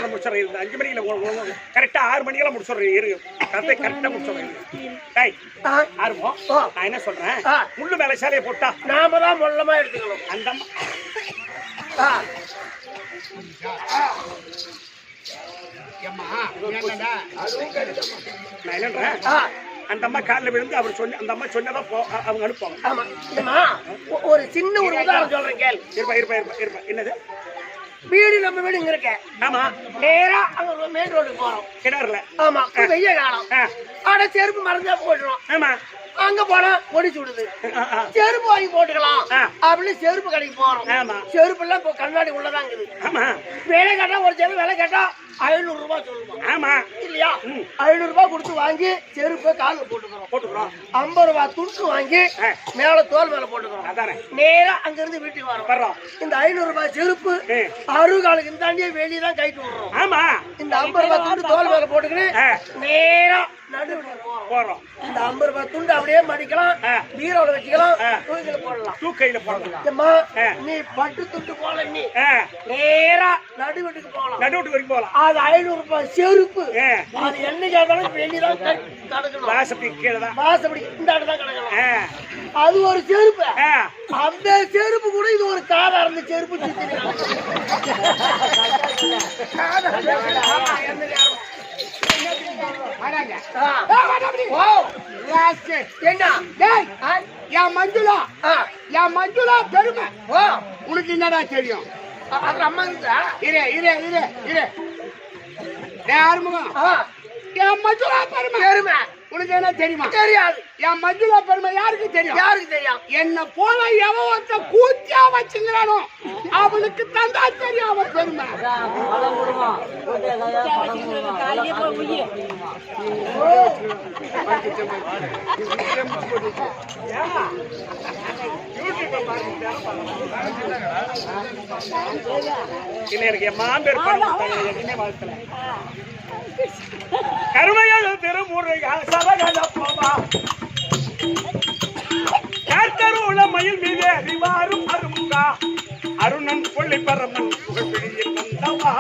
முடிச்சிடறேன். 5 மணிக்கு கரெக்டா 6 மணிக்கெல்லாம் முடிச்சிடறேன். இரு கதை கரெக்டா முடிச்சிடறேன். ஆரம்பம். நான் என்ன சொல்றேன், முள்ளு மேல சேலையை போட்டா நாம தான் மொல்லமா எடுத்துக்கணும். அந்த நான் என்னன்றேன், அந்த அம்மா காலில் விழுந்து அவர் சொன்ன அந்த அம்மா சொன்னதான் அவங்க அனுப்புவாங்க. ஆமா இல்லம்மா, ஒரு சின்ன ஒரு உதாரணம் சொல்றேன் கேள். இருப்பா என்னது? வீடு நம்ம வீடு இங்க இருக்க. ஆமா. நேரா அங்க மெயின் ரோடுக்கு போறோம். கிணறுல. ஆமா. வெய்ய காலம். ஆட செருப்பு மறந்தா போடுறோம். ஆமா. அங்க போனா பொடிச்சு விடுது. செருப்பு வாங்கி போட்டுக்கலாம் அப்படின்னு செருப்பு கடைக்கு போறோம். செருப்பு எல்லாம் இப்போ கண்ணாடி உள்ளதான் இருக்குது. விலை கேட்டா ஒரு செருப்பு விலை கேட்டா 500 ரூபாய் சொல்லுவோம். ஆமா இல்லையா? 500 ரூபாய் கொடுத்து வாங்கி செருப்பை காலில் போட்டுக்கிறோம். 50 ரூபாய் துண்டு வாங்கி மேல தோல் மேல போட்டுக்கிறோம். நேரா அங்க இருந்து வீட்டுக்கு வரோம். இந்த 500 ரூபாய் செருப்பு அருகாலுக்கு இந்தாண்டியே வெளியதான் கைட்டு விடுறோம். ஆமா. இந்த 50 ரூபாய் துண்டு தோல் மேல போட்டுக்கிட்டு நேரா நடுவுல போறோம். இந்த 50 ரூபாய் துண்டு அப்படியே மடிக்கலாம், பீரோல வச்சுக்கலாம், தூக்கையில போடலாம். நீ பட்டு துண்டு போல நீ நேரா நடுவீட்டுக்கு போகலாம். நடுவீட்டு வரைக்கும் போகலாம். அது 500 ரூபாய் செருப்பு. அது என்ன கேட்டாலும் வெளியதான் கிடக்கணும். வாசப்படி இந்த தான் கிடக்கணும். அது ஒரு செருப்பு. அந்த செருப்பு கூட இது ஒரு காதா இருந்த செருப்பு சுத்தி என்ன என் மஞ்சுளா பெருமை உனக்கு என்னடா தெரியும்? அம்மா இரு இரு இரு இரு ஆரம்பம். என் மஞ்சுளா பெருமை உனக்கு என்ன தெரியுமா? தெரியாது. என் மஞ்சுளா பெருமை யாருக்கு தெரியும்? யாருக்கு தெரியும்? என்ன போல எவன் கூத்தியா வச்சுங்கிறானோ அவனுக்கு தந்தா தெரியும் அவன் பெருமை. காலையிலே போய் முடி. எனக்கு என் மாம்பேர் எதுவுமே வாழ்க்கல. கருணையது திருமுருகா சபகலப்பமா கர்த்தருள மயில் மீது அறிவாரும் அருமுகா அருணன் கொள்ளை பரமன் புகழ்பெழியில் வந்தவா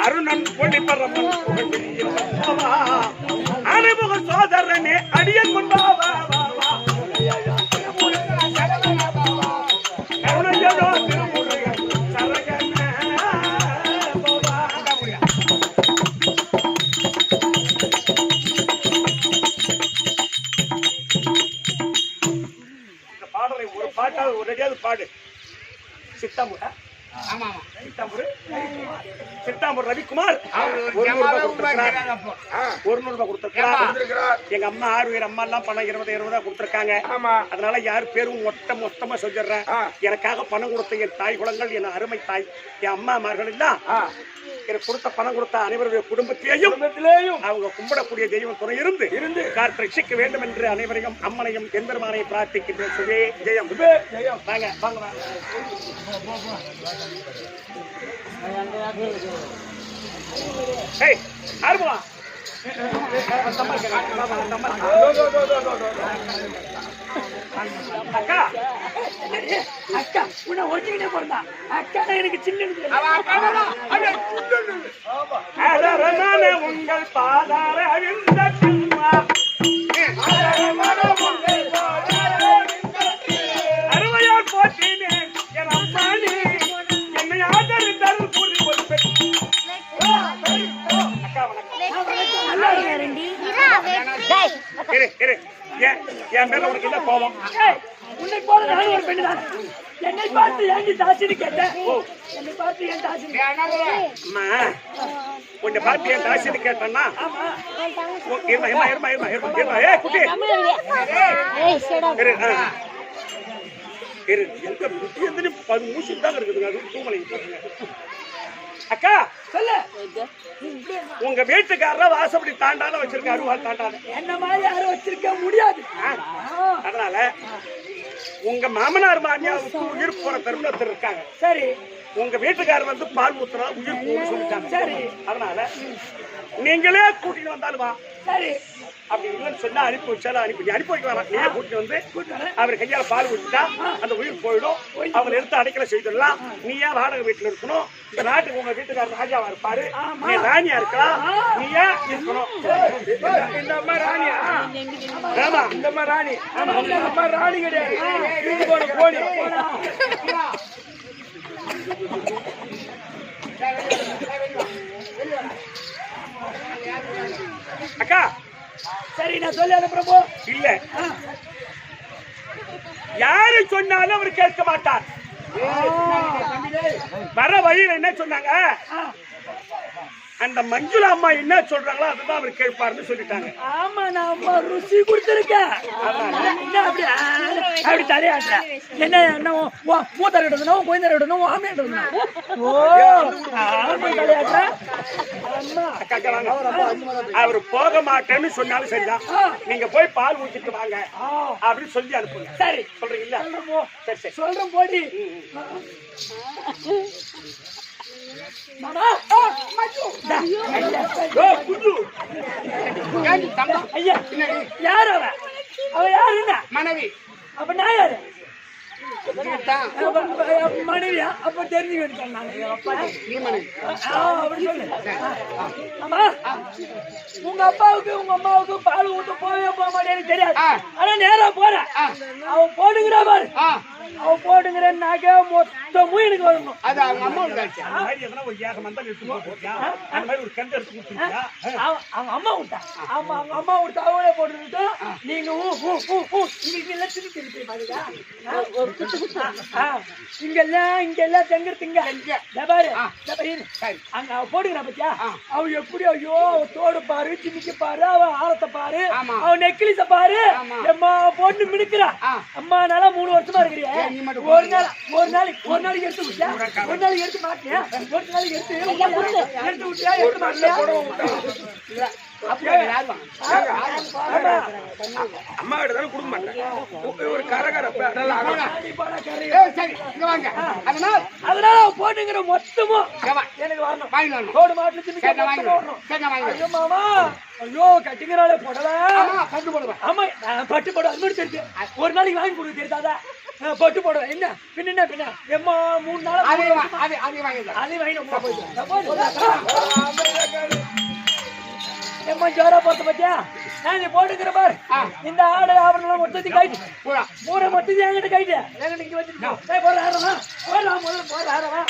அருணன் கொள்ளை பரமன் புகழ்பெழியில் வந்தவா அறிமுக சோதரனே அடியன் கொண்டாவா கருணையதோ திருமுருகா சரகன பாடு. சித்தாம்பூர் சித்தாம்பூர் ரவிக்குமார் 100 ரூபாய் கொடுத்திருக்கிறார். எங்க அம்மா 6 அம்மா எல்லாம் பணம் 20 கொடுத்திருக்காங்க. அதனால யார் பேரும் மொத்தமா சொல்லிடுறேன். எனக்காக பணம் கொடுத்த என் தாய் குலங்கள், என் அருமை தாய், என் அம்மாமார்கள் எல்லாம் எனக்கு கொடுத்த பணம் கொடுத்த அனைவருடைய குடும்பத்திலேயும் அவங்க கும்பிடக்கூடிய தெய்வம் துணை இருந்து காத்திருக்க வேண்டும் என்று அனைவரையும் அம்மனையும் எம்பெருமானை பிரார்த்திக்கின்றேன். சுவே ஜெயம். வாங்க வாங்க வாங்க. ஆரம்பா அக்கா அக்கா உன்னை ஒட்டிக்கிட்டே போறா அக்கா எனக்கு சின்ன உங்கள் பாதார அருமையால் போற்றினேன் என் அம்மானி என்னை ஆதரித்தால் கூறி அக்கா என் மேல உனக்கு என்ன கோபம்? உன்னை போல நானும் ஒரு பெண்ணு தான். என்னை பார்த்து ஏன் தாசின்னு கேட்டேன். என்னை பார்த்து ஏன் தாசின்னு அம்மா உன்னை பார்த்து ஏன் தாசின்னு கேட்டேன்னா அக்கா சொல்ல உங்க வீட்டுக்காரர வாசப்படி தாண்டாத வச்சிருக்க அருவாள் தாண்டாத என்ன மாதிரி யாரும் வச்சிருக்க முடியாது. அதனால உங்க மாமனார் மாமியாருக்கு உயிர் போற தருணத்தில் இருக்காங்க. சரி உங்க வீட்டுக்காரர் வந்து பால் ஊத்துறா உயிர் போக சொல்லிட்டாங்க. சரி அதனால நீங்களே கூட்டிட்டு வந்தாலும் வா. சரி அப்படி இல்லைன்னு சொன்னா அனுப்பி வச்சாலும் அனுப்பி வைக்க வேணாம். நீயே கூட்டிட்டு வந்து அவர் கையால பால் ஊற்றிட்டா அந்த உயிர் போயிடும். அவங்களை எடுத்து அடைக்கல செய்திடலாம். நீ ஏன் வாடகை வீட்டுல இருக்கணும்? இந்த நாட்டுக்கு உங்க வீட்டுக்காரர் ராஜாவா இருப்பாரு, நீ ராணியா இருக்கலாம். நீ ஏன் இருக்கணும்? இந்த அம்மா ராணியா? ஆமா இந்த அம்மா ராணி. இந்த அம்மா ராணி கிடையாது. போனி அக்கா சரி நான் சொல்ல பிரபு இல்ல யாரு சொன்னாலும் அவர் கேட்க மாட்டார். வர வழியில என்ன சொன்னாங்க, அந்த மஞ்சுளா அம்மா என்ன சொல்றாங்களோ அதுதான் அவர் கேட்பாருன்னு சொல்லிட்டாங்க. ஆமா நான் அம்மா ருசி கொடுத்திருக்கேன். அப்படி தலையாடுற என்ன மூத்தர் இடணும் கோயந்தர் இடணும் ஆமையா இடணும். அவர் போக மாட்டேன்னு சொன்னாலும் சரிதான். நீங்க போய் பால் ஊத்திட்டு வாங்க அப்படின்னு சொல்லி அனுப்புங்க. சரி சொல்றீங்களா? சரி சரி சொல்றேன் போடி. மனைவி அப்ப நான் யாரு? மனைவியா? அப்ப தெரிஞ்சுக்கிட்டு உங்க அப்பாவுக்கு உங்க அம்மாவுக்கு பால் ஊட்டு போக மாட்டேன்னு தெரியாது. ஆனா நேரா போற அவன் போடுங்கிற பாரு அவ போடுங்கிற நகை மொத்தமும் எனக்கு வரணும். அது அவங்க அம்மா விட்டாச்சு. அந்த மாதிரி எதனா ஒரு ஏக மந்தம் எடுத்து போட்டியா? அந்த மாதிரி ஒரு கண்டு எடுத்து கொடுத்துருக்கியா? அவங்க அம்மா விட்டா. ஆமா அவங்க அம்மா விட்டு அவங்களே போட்டுக்கிட்டு நீங்க இன்னைக்கு எல்லாம் திருப்பி பாருங்க. இங்கெல்லாம் தெங்குறதுங்க பாரு. அங்க அவ போடுகிறா பத்தியா? அவ எப்படி ஐயோ தோடு பாரு, சின்னிக்கு பாரு, அவ ஆரத்தை பாரு, அவ நெக்லிஸ பாரு, எம்மா போட்டு மினுக்குறா. அம்மா நாளா 3 வருஷமா இருக்கிறியா? ஒரு நாளைக்கு எடுத்து விட்டியா? ஒரு நாளைக்கு எடுத்து மாட்டியா? ஒரு நாளைக்கு எடுத்து விட்டியா? எடுத்து மாட்டியா? அம்மா கிட்ட தானே கொடுக்க மாட்டேன். ஒரு கரகரப்ப அதனால போட்டுங்கிற மொத்தமும் எனக்கு வரணும். தோடு மாட்டு மாமா ஐயோ கட்டிங்கிறாளே போடல. ஆமா பட்டு போடுவேன். அது மாதிரி தெரியுது. ஒரு நாளைக்கு வாங்கி கொடுக்க தெரியாதா? பட்டு போடுவேன். என்ன பின்ன எம்மா 3 நாள் எம்மா ஜோரா பார்த்து பத்தியா? நான் போட்டுக்கிற பாரு. இந்த ஆடை ஆவணம் மொத்தத்தையும் கைட்டு பூரா மொத்தத்தையும் என்கிட்ட கைட்டு என்கிட்ட இங்க வச்சுட்டு போற ஆரமா முதல்ல போற ஆரமா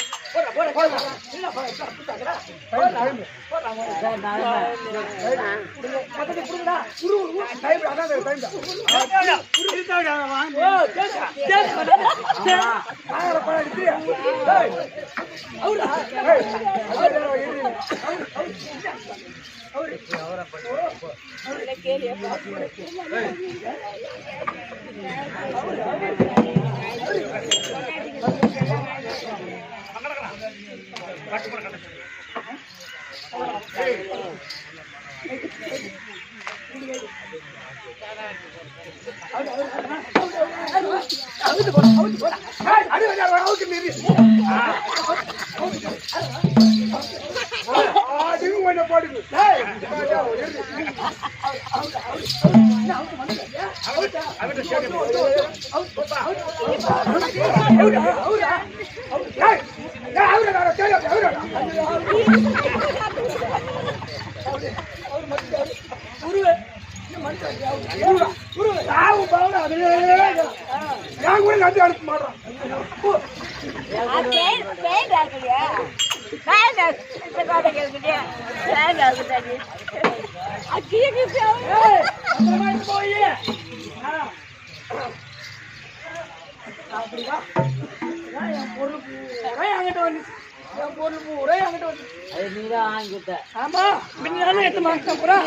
ஆமா பின்னால எடுத்து மாட்டேன் பூரா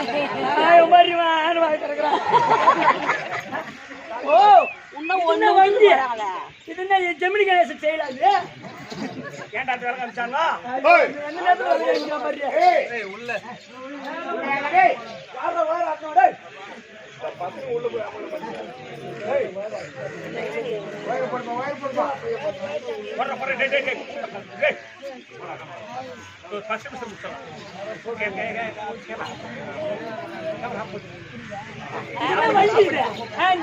ஓ ஒண்ணு வண்டி இது என்ன ஜெமினி கணேசன் செய்யலாது? ஏன்டா வேலை காமிச்சாங்களா? என்ன நேரத்துல வந்து பாரு உள்ள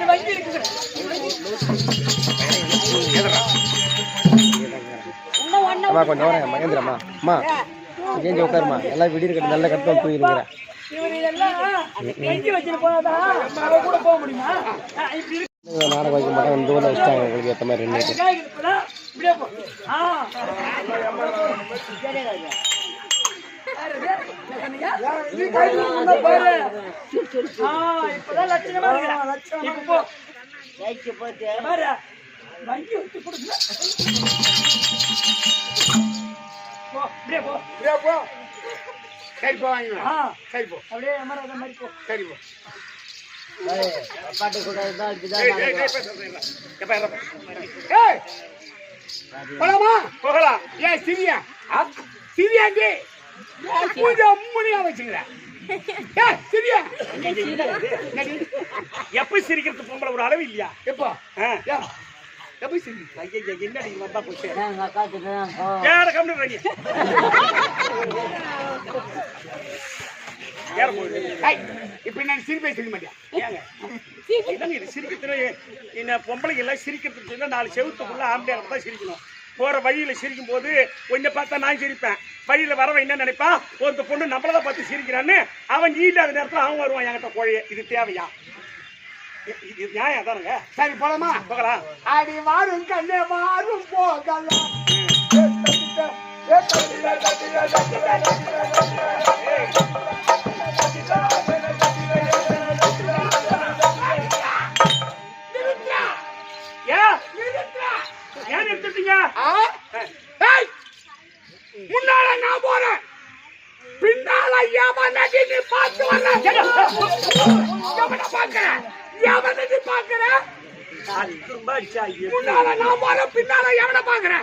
வண்டி இருக்கு. கொஞ்சம் வரேன் மகேந்திரம்மா. அம்மா கொஞ்சம் உட்காருமா. எல்லாம் விடிய கட்டி நல்ல கட்டம் தூங்கிருக்கிறேன். நாடகம் வைக்க மாட்டேன். இந்த ஊரில் வச்சுட்டாங்க உங்களுக்கு ஏற்ற மாதிரி 2 இப்பதான் லட்சணமா இருக்கு. வண்டி விட்டு கொடுங்க. சரி போ வாங்க. சரி போ அப்படியே அமராத மாதிரி போ. சரி போ. போலாமா? போகலாம். ஏன் சிரியா சிரியாண்டி பூஜை முனியா வச்சுக்கிறேன். எப்ப சிரிக்கிறது பொம்பளை ஒரு அளவு இல்லையா? எப்போ எப்படி சிரி என்ன வந்தா போச்சு யார கம்மிடுறீங்க? இப்ப நான் சிரிப்பே சிரிக்க மாட்டேன். சிரிக்கிறது பொம்பளைங்க எல்லாம் சிரிக்கிறதுக்கு 4 செவத்துக்குள்ள ஆம்பளையால தான் சிரிக்கணும். போற வழியில சிரிக்கும் போது உன்னை பார்த்தா நான் சிரிப்பேன். வழியில வரவன் என்ன நினைப்பான்? ஒரு பொண்ணு நம்மளதான் பார்த்து சிரிக்கிறான்னு அவன் இல்லாத நேரத்துல அவன் வருவான் என்கிட்ட கோழைய. இது தேவையா? இது நியாயம் தானுங்க. சரி போலாமா? போகலாம். அடி வாரும் கண்ணே வாரும் போகலாம். ஏன் எடுத்துட்டீங்க? முன்னால நான் போறேன், பின்னால எவனடி நீ பார்த்து வர? எவனை பாக்குற? எவனடி பாக்குற? முன்னால நான் போறேன், பின்னால எவனை பாக்குற?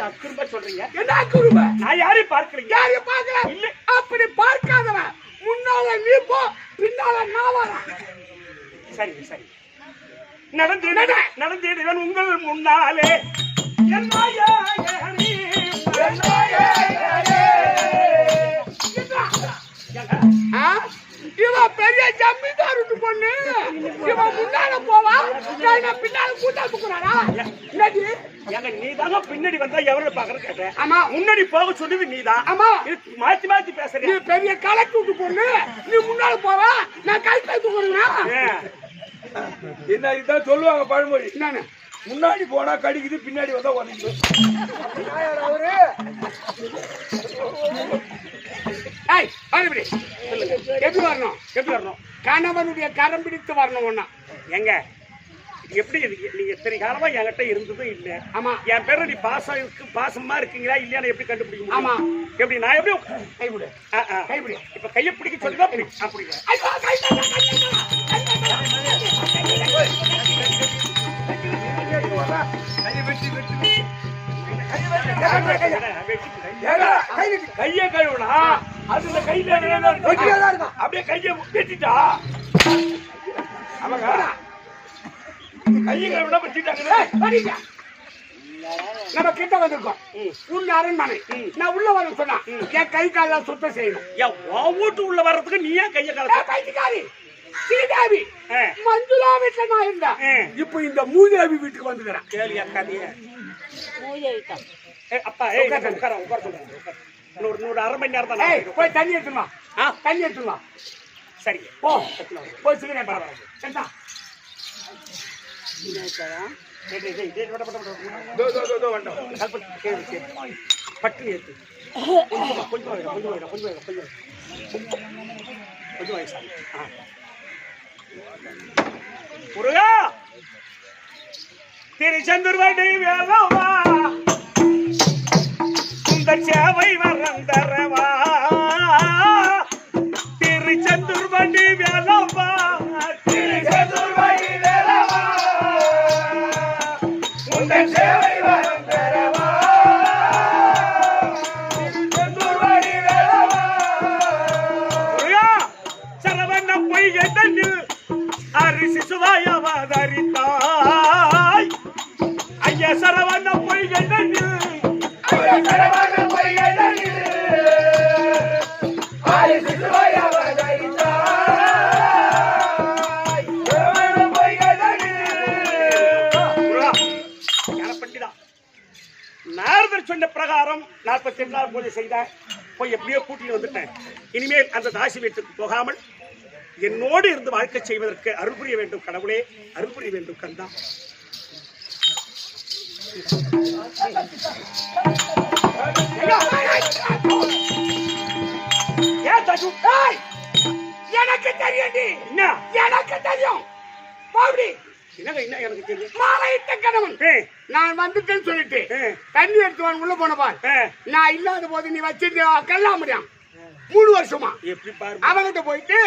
அக்குறும்பா சொல்றீங்க. என்ன அக்குறும்ப? நான் யாரையும் பார்க்கலீங்க. யாரையும் பாக்குற? இல்ல. அப்படி பார்க்காதவன் முன்னால நீ போ, பின்னால நான் வரேன். சரி சரி. நடந்தேன் உங்கள் முன்னாலே இவன் பெரிய ஜமீன்தார் பொண்ணு, இவன் முன்னால போவா, பின்னால கூட்டா தூக்குறானா? நீதாங்க பின்னாடி வந்தா எவரை பாக்குற கேட்டேன். ஆமா, முன்னாடி போக சொல்லுது நீதான். ஆமா, மாத்தி மாத்தி பேசுறேன். நீ பெரிய கலெக்டர் பொண்ணு, நீ முன்னால போவா, நான் கலெக்டர் தூக்குறேன்னா? என்ன இதுதான் சொல்லுவாங்க பழமொழி. என்னன்னு? முன்னாடி போனா கடிக்குது, பின்னாடி வந்தா உதவிது. அவரு எப்படி வரணும்? எப்படி வரணும்? கணவனுடைய கரம் பிடித்து வரணும். ஒண்ணா எங்க எப்படி நீங்க எத்தனை காலமா என்கிட்ட இருந்ததும் இல்ல. ஆமா, என் பேர நீ பாசமா இருக்கீங்களா இல்லையா எப்படி கண்டுபிடிக்க முடியும்? ஆமா, எப்படி நான் எப்படி கைவிடு, கைவிடு. இப்ப கையை பிடிக்க சொல்லுதா? அப்படி கையை கழுவுனா அது இந்த கையில அப்படியே கையை வெட்டிட்டா அவங்க கையை கழுவுனா வச்சுட்டாங்க. நம்ம கிட்ட வந்திருக்கோம், உள்ள அரண்மனை. நான் உள்ள வர சொன்னா என் கை கால சுத்தம் செய்யணும். என் வீட்டு உள்ள வர்றதுக்கு நீ ஏன் கையை கால? கைதிகாரி ஸ்ரீதேவி மஞ்சுளா வீட்டுல நான் இருந்தேன், இப்ப இந்த மூதேவி வீட்டுக்கு வந்துக்கிறேன். கேள்வி அக்காதிய மூதேவிதான். அப்பா உட்கார சொல்றேன். இன்னொரு அரை மணி நேரம் தான். போய் தண்ணி எடுத்துமா, தண்ணி எடுத்துமா. சரி போ, போய் சிகரெட் பரவாயில்ல. பட்டு ஏத்து கொஞ்சம் வயசா முருகா திருச்செந்தூர் வண்டி வேலவா உங்கள் சேவை வரந்தரவா திருச்செந்தூர் வண்டி வேலவா திருச்செந்தூர் வண்டி வேலவா உங்கள் சேவை வரந்தரவா திருச்செந்தூர் வண்டி வேலவா முருகா சரவண பொய்கை தண்ணில் அரிசி சுவாயவாதரித்தாய் ஐயா சரவண பொய்கை தண்ணில் சரவண பொய்கை தண்ணில் அரிசி சுவாயவாதரித்தாய் சரவண பொய்கை தண்ணில் ஞானப்பண்டிதா நாரதர் சொன்ன பிரகாரம் 48 நாள் பூஜை செய்தார். போய் எப்படியோ கூட்டிட்டு வந்துட்டேன். இனிமேல் அந்த தாசி வீட்டுக்கு போகாமல் என்னோடு இருந்து வாழ்க்கை செய்வதற்கு அருள் புரிய வேண்டும் கடவுளே, அருள் புரிய வேண்டும் கந்தா. எனக்கு தெரியும், என்ன எனக்கு தெரியும். பாபடி என்ன எனக்கு தெரியும். மாலையிட்ட கணவன் நான் வந்துட்டேன்னு சொல்லிட்டு தண்ணி எடுத்துவான் உள்ள போனப்பா. நான் இல்லாத போது நீ வச்சிருந்த கல்லாம் முடியும் 3 வருஷமா. எப்படி பாரு, அவன்கிட்ட போயிட்டு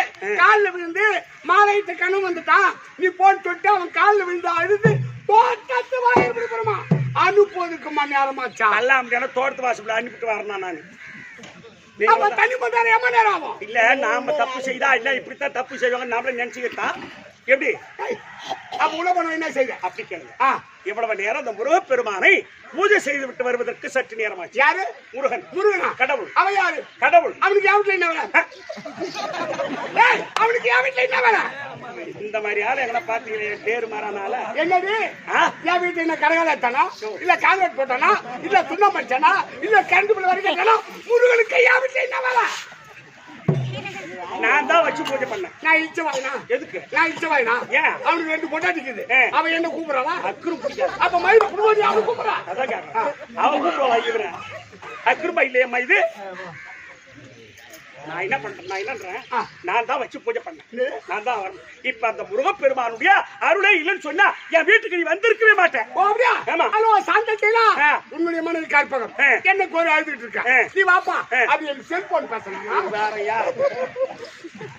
காலில் விழுந்து மாலையிட்ட கணவன் வந்துட்டான், நீ போட்டு சொல்லிட்டு அவன் காலில் விழுந்து அழுது தோட்டத்து வாயிடுமா அனுப்புவதுக்கு மணி நேரமாச்சா? எல்லாம் முடியாது. தோட்டத்து வாசப்பட அனுப்பிட்டு வரணும் நான். தண்ணி போட்டாரு எம்ம நேரம் ஆகும். இல்ல நாம தப்பு செய்தா இல்ல இப்படித்தான் தப்பு செய்வாங்க நாமளே நினைச்சுக்கிட்டா எப்படி? அப்ப உள்ள போன என்ன செய்ய? அப்படி கேளுங்க. இவ்வளவு நேரம் அந்த முருகப்பெருமானை பூஜை செய்து விட்டு வருவதற்கு சற்று நேரமாச்சு. யாரு? முருகன். முருகனா? கடவுள். அவன் யாரு? கடவுள். அவனுக்கு என் வீட்டுல என்ன வேலை? அவனுக்கு என் வீட்டுல என்ன வேலை? இந்த மாதிரி ஆளு எங்களை பாத்தீங்களே பேரு மாறானால என்னது? என் வீட்டுல என்ன கரகால எடுத்தானா, இல்ல கான்வெர்ட் போட்டானா, இல்ல துண்ணம் படிச்சானா, இல்ல கரண்ட் பில் வரைக்கும் முருகனுக்கு என் வீட்டுல என்ன வேலை? நான் தான் வச்சு பூஜை பண்ணேன். நான் இச்ச வாயினா எதுக்கு? நான் இச்ச வாயினா ஏன்? அவனுக்கு 2 பொண்டாட்டிக்குது. அவன் என்ன கூப்பிடுறாளா? அக்குரு பிடிக்காது. அப்ப மயில புடுவோடி அவன் கூப்பிடுறா. அதான் கேட்கறேன். அவன் கூப்பிடுவா இவனை. அக்குருமா இல்லையம்மா இது? நான் என்ன பண்றேன்? நான் தான் வச்சு பூஜை பண்ணேன். நான் தான் வரணும். இப்ப அந்த முருகப்பெருமானுடைய அருளே இல்லைன்னு சொன்னா என் வீட்டுக்கு நீ வந்திருக்கவே மாட்டேன். ஓ அப்படியா? ஆமா. ஹலோ சாந்தத்தைனா உன்னுடைய மனைவி கற்பகம் என்ன கோரி அழுதுட்டு இருக்கா? நீ வாப்பா. அது எனக்கு செல்போன் பேசணும். வேறயா?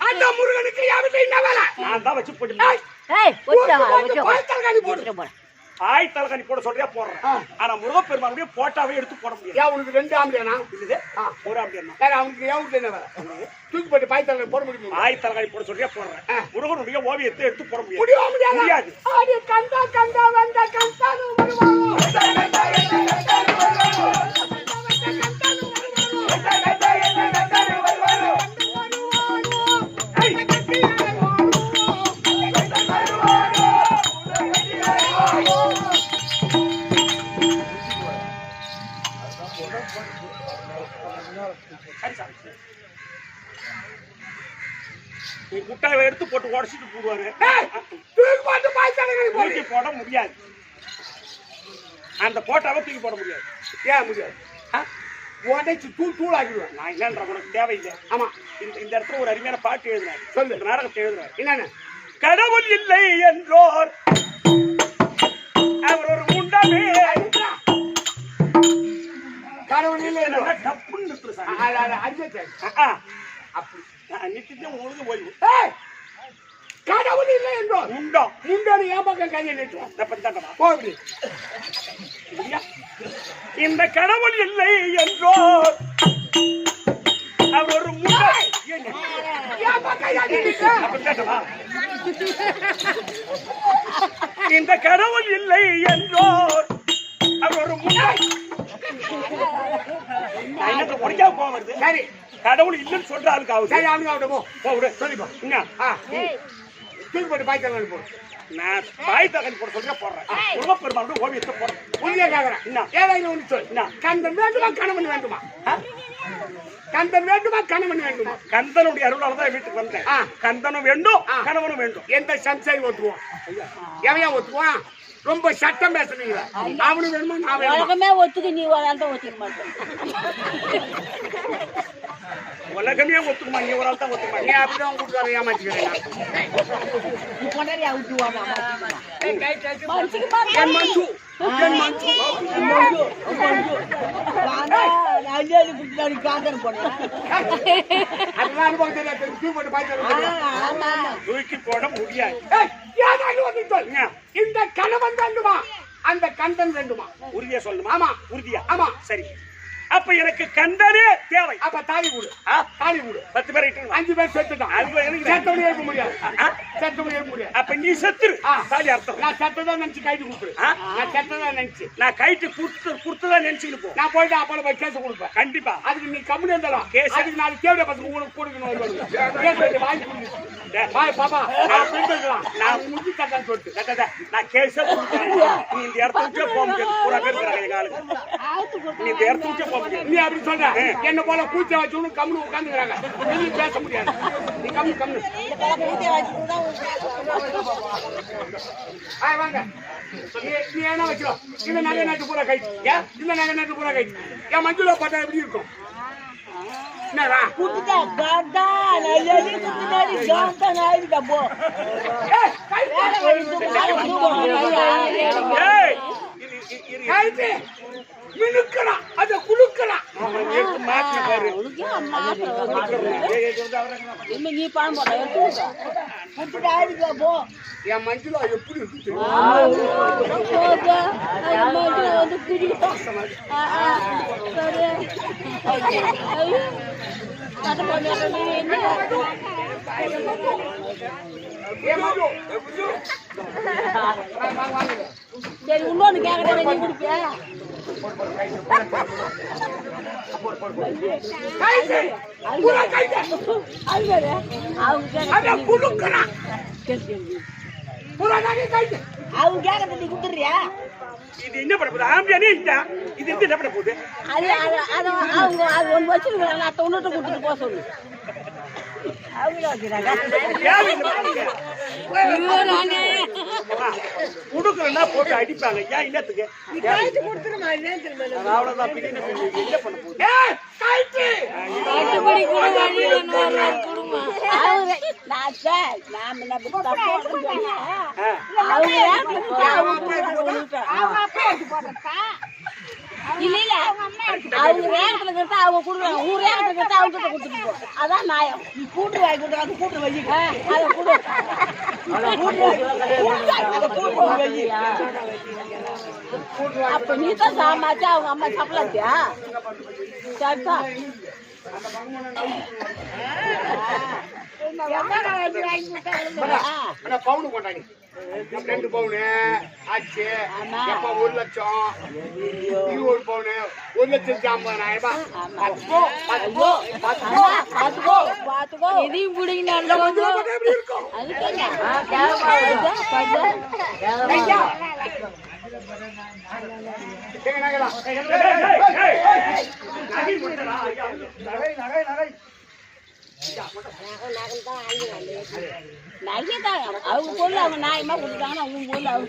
அந்த முருகனுக்கு யாருமே என்ன வேலை? நான் தான் வச்சு பூஜை பண்ணேன். ஏய் போச்சு பாய்த்தல்காணி போடு. ஆய் தலைகாணி போட சொல்றியா போடுறேன். ஆனா முருகப்பெருமானுடைய போட்டாவே எடுத்து போட முடியாது. ஏன் உனக்கு 2 ஆம்பளைனா? இல்ல ஒரு ஆம்பளைனா. வேற அவனுக்கு ஏன் என்ன வேலை? தூக்கி போட்டு பாய்த்தல்காணி போட முடியுமா? ஆய் தலைகாணி போட சொல்றியா போடுறேன். முருகனுடைய ஓவியத்தை எடுத்து போட முடியாது. முடியாது. ஆடி கண்டா கண்டா வந்த கண்டானு வருவானோ. நீ குட்டாவை எடுத்து போட்டு உடச்சிட்டு போடுவாரு. தூக்கி போட்டு பாய்த்தல்காணி தூக்கி போட முடியாது. அந்த போட்டாவை தூக்கி போட முடியாது. ஏன் முடியாது? உடைச்சு தூள் ஆக்கிடுவேன். நான் என்னன்ற உனக்கு தேவையில்லை. ஆமா. இந்த இடத்துல ஒரு அருமையான பாட்டு எழுதுறாரு. சொல்லு. நாடகத்தை எழுதுறாரு. என்னன்னு? கடவுள் இல்லை என்றோர் அவர் ஒரு முண்டமே. கடவுள் இல்லை நல்லா டப்புன்னு நிறுத்துற சாமி. அப்படி நிறுத்திட்டு உங்களுக்கு ஓய்வு. கடவுள் இல்லை என்றோம். முண்டம் முண்டோடு என் பக்கம் கையை நிறுத்துவோம். போகுது. இந்த கடவுள் இல்லை என்றோர் அவர் ஒரு முண்டம். இந்த கடவுள் இல்லை என்றோர் அவர் ஒரு முண்டம். உடைக்காம போக வருது. சரி கடவுள் இல்லைன்னு சொல்ற ஆளுக்கு ஆகுது. சரி அவனுக்கு அவட்ட போ விடு. சொல்லிப்போ என்ன தூக்கி போட்டு பாய்த்தல்காணி போ. நான் பாய் தகன் போட சொல்ற போடுறேன். முருகப்பெருமானோட ஓவியத்தை போடுறேன். உண்மையா கேக்குறேன். என்ன? ஏதாவது ஒண்ணு சொல். கந்தன் வேண்டுமா கணவன் வேண்டுமா? கந்தன் வேண்டுமா கணவன் வேண்டுமா? கந்தனுடைய அருளால தான் வீட்டுக்கு வந்தேன். கந்தனும் வேண்டும் கணவனும் வேண்டும். எந்த சம்சயம் ஒத்துவோம்? எவையா ஒத்துவான்? ரொம்ப சட்டம் பேசுறீங்க. அவனு வேணுமா நான் வேணுமா? உலகமே ஒத்துக்கு நீ ஒரு ஆள் தான் ஒத்துக்க மாட்டேன். உலகமே ஒத்துக்குமா? நீ ஒரு ஆள் தான் ஒத்துக்குமா? நீ அப்படிதான் கூட்டுக்கார ஏமாத்திக்கிறேன். நீ கொண்டாடியா விட்டுவாங்க என் மஞ்சு என் மஞ்சு அதெல்லாம் அனுபவம் தெரியாது. தூக்கி போட்டு பாய்த்தல்காணி தூக்கி போட முடியாது. இந்த கணவன் வேண்டுமா அந்த கந்தன் வேண்டுமா? உறுதியா சொல்லணுமா? ஆமா. உறுதியா? ஆமா. சரி. அப்ப எனக்கு கந்தனே தேவை. அப்ப தாலி கூடு. தாலி கூடு. 10 பேர் இட்டு 5 பேர் செத்துட்டான். செத்தவனே இருக்க முடியாது. செத்தவனே இருக்க முடியாது. அப்ப நீ செத்துரு. தாலி அர்த்தம். நான் செத்ததான் நினைச்சு கைட்டு கொடுத்துரு. நான் செத்ததான் நினைச்சு. நான் கைட்டு குடுத்துதான் நினைச்சுட்டு போ. நான் போயிட்டு அப்பள போய் கேஸ் கொடுப்பேன். கண்டிப்பா. அதுக்கு நீ கம்முனு இருந்தாலும் கேஸ் அதுக்கு நாலு தேவையா பசங்க உங்களுக்கு கொடுக்கணும். கேஸ் வாங்கி கொடுங்க. பாய் பாப்பா நான் பிடிக்கலாம். நான் முடி தக்கான்னு சொல்லிட்டு நான் கேஸே கொடுத்தேன். நீ இந்த இடத்த விட்டே போக முடியாது. பூரா பேர் இருக்காங்க எங்க ஆளுங்க. நீ இந்த இடத்த விட்டே போக முடியாது. நீ அப்படி சொல்ற என்ன போல கூச்ச வச்சு கம்முனு உட்காந்துக்கிறாங்க. நீ பேச முடியாது. நீ கம்முனு வாங்க. நீ என்ன வச்சிடும்? இந்த நகை நாட்டு பூரா கை. இந்த நகை நாட்டு பூரா கை. என் மஞ்சுளா பார்த்தா எப்படி இருக்கும்? என்னடா குத்துட்டா காண்டா நையடி குத்துனாடி காண்டா நாயிடா போ. ஏய் கைது மினுக்கடா அத குலுக்கடா. எடுத்து மாத்தி பாரு. உனக்கு அம்மா இனிமே நீ பணம் போட எடுத்து குத்துட்டா ஆயிடுடா போ. என் மஞ்சுளா எப்படி இருக்கு? போதா மஞ்சு வந்து குடி. சரி ஐயோ நான் போறேன். நீ சரி இன்னொன்னு கேக்குறேன் நீ குடிப்பியா? அவங்க கேக்குறது நீ குடுத்துறியா? இது என்ன பண்ண போகுது? ஆம்பியானே இல்ல. இது என்ன பண்ண போகுது? அது அவங்க அது ஒன்று வச்சுருக்காங்க. நான் தொண்ணூற்று கொடுத்துட்டு போக சொல்லு. குடுக்கலன்னா போட்டு அடிப்பாங்க. ஏன் இன்னத்துக்கு அவ்வளவுதான். என்ன பண்ண போகுது? இல்ல அவங்க வேகத்துல கிட்ட அவங்க குடுறாங்க. ஊர் வேகத்துல கிட்ட அவங்க கிட்ட கொடுத்துட்டு அதான் நியாயம். கூட்டு வாங்கி கொடுத்து அது கூட்டு வை அதை கொடு. அப்ப நீ தான் சாமாச்சு அவங்க அம்மா சாப்பிடலாத்தியா? சரிதா பவுனு கொண்டாடி 2 பவுனு ஆச்சு. எப்ப 1 லட்சம், இது 1 பவுனு 1,50,000. பாத்துக்கோ எதையும் பிடிங்க இருக்கும். நகைதான் அவங்க பொருள் அவங்க நியாயமா கொடுத்தாங்கன்னா அவங்க பொருள் அவங்க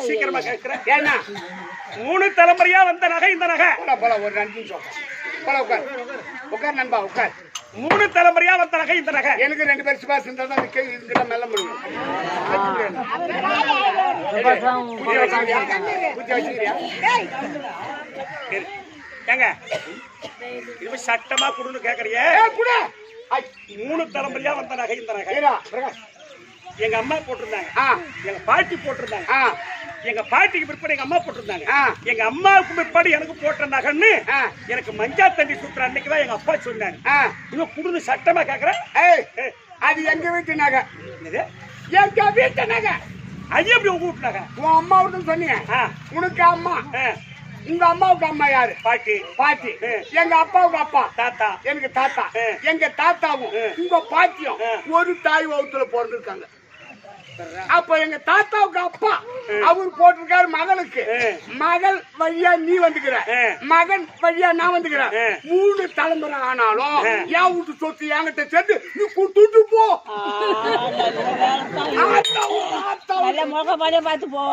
சீக்கிரமா கேட்கிறேன். ஏன்னா 3 தலைமுறையா வந்த நகை இந்த நகை. ஒரு 2 நிமிஷம் உட்கார் நண்பா உட்கார். 3 தலைமுறையா வந்த நகை இந்த நகை. எனக்கு 2 பேர் சுபாஷ் இருந்தா தான் இதுக்கிட்ட மெல்ல முடியும். ஏங்க இது சட்டமா குடுன்னு கேக்குறிய? 3 தலைமுறையா வந்த நகை இந்த நகை. எங்க அம்மா போட்டிருந்தாங்க, எங்க பாட்டி போட்டிருந்தாங்க, எங்க பாட்டிக்கு பிற்பாடு எங்க அம்மா போட்டிருந்தாங்க, எங்க அம்மாவுக்கு பிற்பாடு எனக்கு போட்ட நகைன்னு எனக்கு மஞ்சா தண்ணி சுற்றுற அன்னைக்குதான் எங்க அப்பா சொன்னாங்க. இன்னும் குடுன்னு சட்டமா கேக்குறேன். அது எங்க வீட்டு நகை. எங்க வீட்டு நகை. அது எப்படி உங்க வீட்டு நகை? உன் அம்மாவுக்கு சொன்னீங்க. உனக்கு அம்மா, உங்க அம்மாவுக்கு அம்மா யாரு? பாட்டி. பாட்டி. எங்க அப்பாவுக்கு அப்பா தாத்தா. எனக்கு தாத்தா. எங்க தாத்தாவும் உங்க பாட்டியும் ஒரு தாய் வகுத்துல பிறந்திருக்காங்க. அப்ப எங்க தாத்தாவுக்கு அப்பா அவர் போட்டிருக்காரு மகனுக்கு. மகள் வழியா நீ வந்துக்கிற, மகன் வழியா நான் வந்துக்கிறேன். 3 தலைமுறை ஆனாலும் என் வீட்டு சொத்து என்கிட்ட சேர்ந்து நீ கொடுத்துட்டு போ. முகப்பாடே பார்த்து போக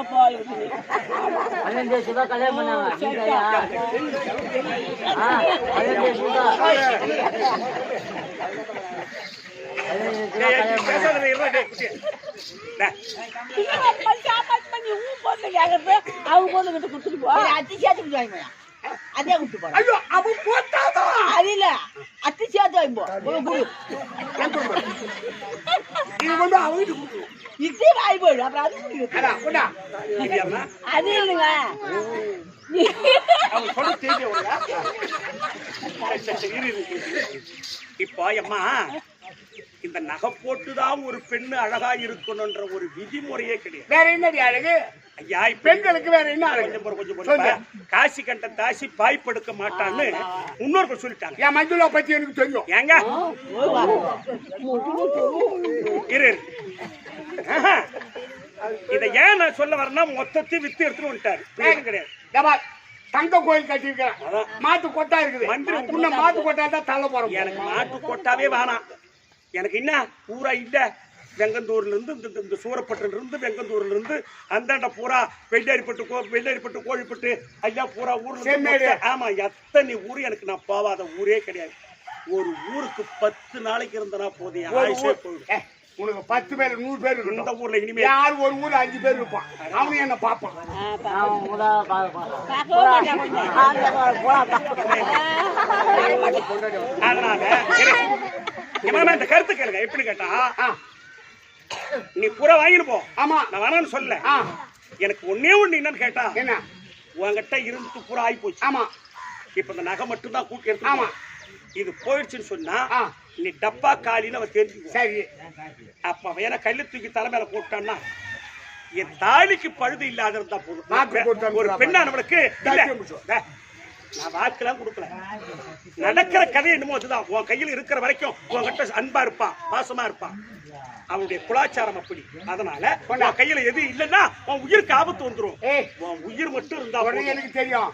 அவங்க பொண்ணு கொடுத்துட்டு போ. அத்தி சேர்த்துக்கிட்டு வாங்க அதே விட்டு போ. ஐயோ அவன் போட்டாதான் அது இல்ல அத்தி சேர்த்து வாங்க இது வந்து அவங்க இதே வாய் போயிடும். அப்புறம் அது இல்லைங்க இப்போ அம்மா இந்த நகை போட்டுதான் ஒரு பெண்ணு அழகா இருக்கணும்ன்ற ஒரு விதிமுறையே கிடையாது. வேற என்னடி அழகு? ஐயா பெண்களுக்கு வேற என்ன அழகு? கொஞ்சம் காசி கண்ட தாசி பாய்ப்படுக்க மாட்டான்னு முன்னோர்கள் சொல்லிட்டாங்க. என் மஞ்சுளா பத்தி எனக்கு தெரியும். ஏங்க இரு இத ஏன் நான் சொல்ல வரேன்னா மொத்தத்தையும் வித்து எடுத்துட்டு வந்துட்டாரு. கிடையாது தங்க கோயில் கட்டிருக்கிறேன். மாட்டு கொட்டா இருக்குது. மந்திரி மாட்டு கொட்டா தான் தள்ள போறோம். எனக்கு மாட்டு கொட்டாவே வேணாம். எனக்கு என்ன பூரா இல்ல வெங்கந்தூர்ல இருந்து இந்த சூரப்பட்டுல இருந்து வெங்கந்தூர்ல இருந்து அந்தாண்ட பூரா வெள்ளரிப்பட்டு கோழிப்பட்டு ஐயா பூரா ஊர்ல. ஆமா எத்தனை ஊர் எனக்கு நான் போவாத ஊரே கிடையாது. ஒரு ஊருக்கு 10 நாளைக்கு இருந்தனா போதும் ஆயுஷே போயிடும். உனக்கு 10 பேர் 100 பேர் இந்த ஊர்ல இனிமே யார் ஒரு ஊர்ல 5 பேர் இருப்பான். அவனு என்ன பாப்பான். அதனால இந்த கருத்து கேளுங்க. எப்படி கேட்டா நீ பூரா வாங்கிட்டு போ. ஆமா நான் வேணான்னு சொல்ல. எனக்கு ஒன்னே ஒண்ணு என்னன்னு கேட்டா என்ன உங்ககிட்ட இருந்து பூரா ஆகி போச்சு. ஆமா இப்ப இந்த நகை மட்டும் தான் கூட்டி எடுத்து. ஆமா இது போயிடுச்சுன்னு சொன்னா நீ டப்பா காலின்னு அவ தெரிஞ்சுக்க. சரி அப்ப வேணா கல்லு தூக்கி தலைமையில போட்டான்னா என் தாலிக்கு பழுது இல்லாத இருந்தா போதும். ஒரு பெண்ணா நம்மளுக்கு நான் வாக்கெல்லாம் கொடுக்கல. நடக்கிற கதை என்னமோ அதுதான். உன் கையில் இருக்கிற வரைக்கும் உன்கிட்ட அன்பா இருப்பான், பாசமா இருப்பான். அவனுடைய குலாச்சாரம் அப்படி. அதனால உன் கையில எது இல்லைன்னா உன் உயிருக்கு ஆபத்து வந்துடும். உன் உயிர் மட்டும் இருந்தா எனக்கு தெரியும்.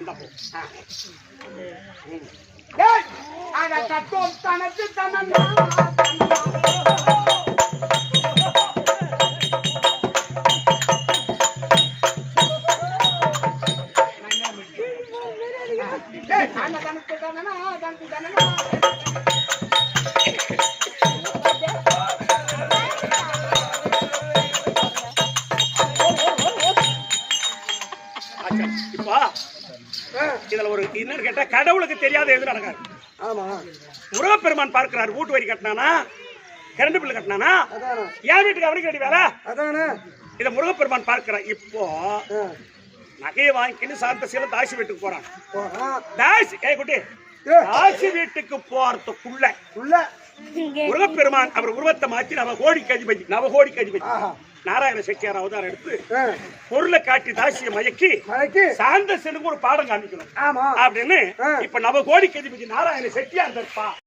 இப்பா இதுல ஒரு என்னன்னு கேட்டா கடவுளுக்கு தெரியாத எது நடக்காது. ஆமா, முருகப்பெருமான் பார்க்கிறார். வீட்டு வரி கட்டினானா, கரண்ட் பில்லு கட்டினானா, என் வீட்டுக்கு அவனுக்கு வேண்டி வேற அதானே இத முருகப்பெருமான் பார்க்கிறார். இப்போ நகையை வாங்கிக்கின்னு சாந்த சீல தாசி வீட்டுக்கு போறான். தாசி குட்டி தாசி வீட்டுக்கு போறதுக்குள்ள முருகப்பெருமான் அவர் உருவத்தை மாற்றி நவகோடிக்கு அதிபதி நாராயண செட்டியார் அவதாரம் எடுத்து பொருளை காட்டி தாசியை மயக்கி சாந்த செல்லுக்கு ஒரு பாடம் காமிக்கணும் அப்படின்னு இப்ப நவகோடிக்கு அதிபதி நாராயண செட்டியார் இருப்பா.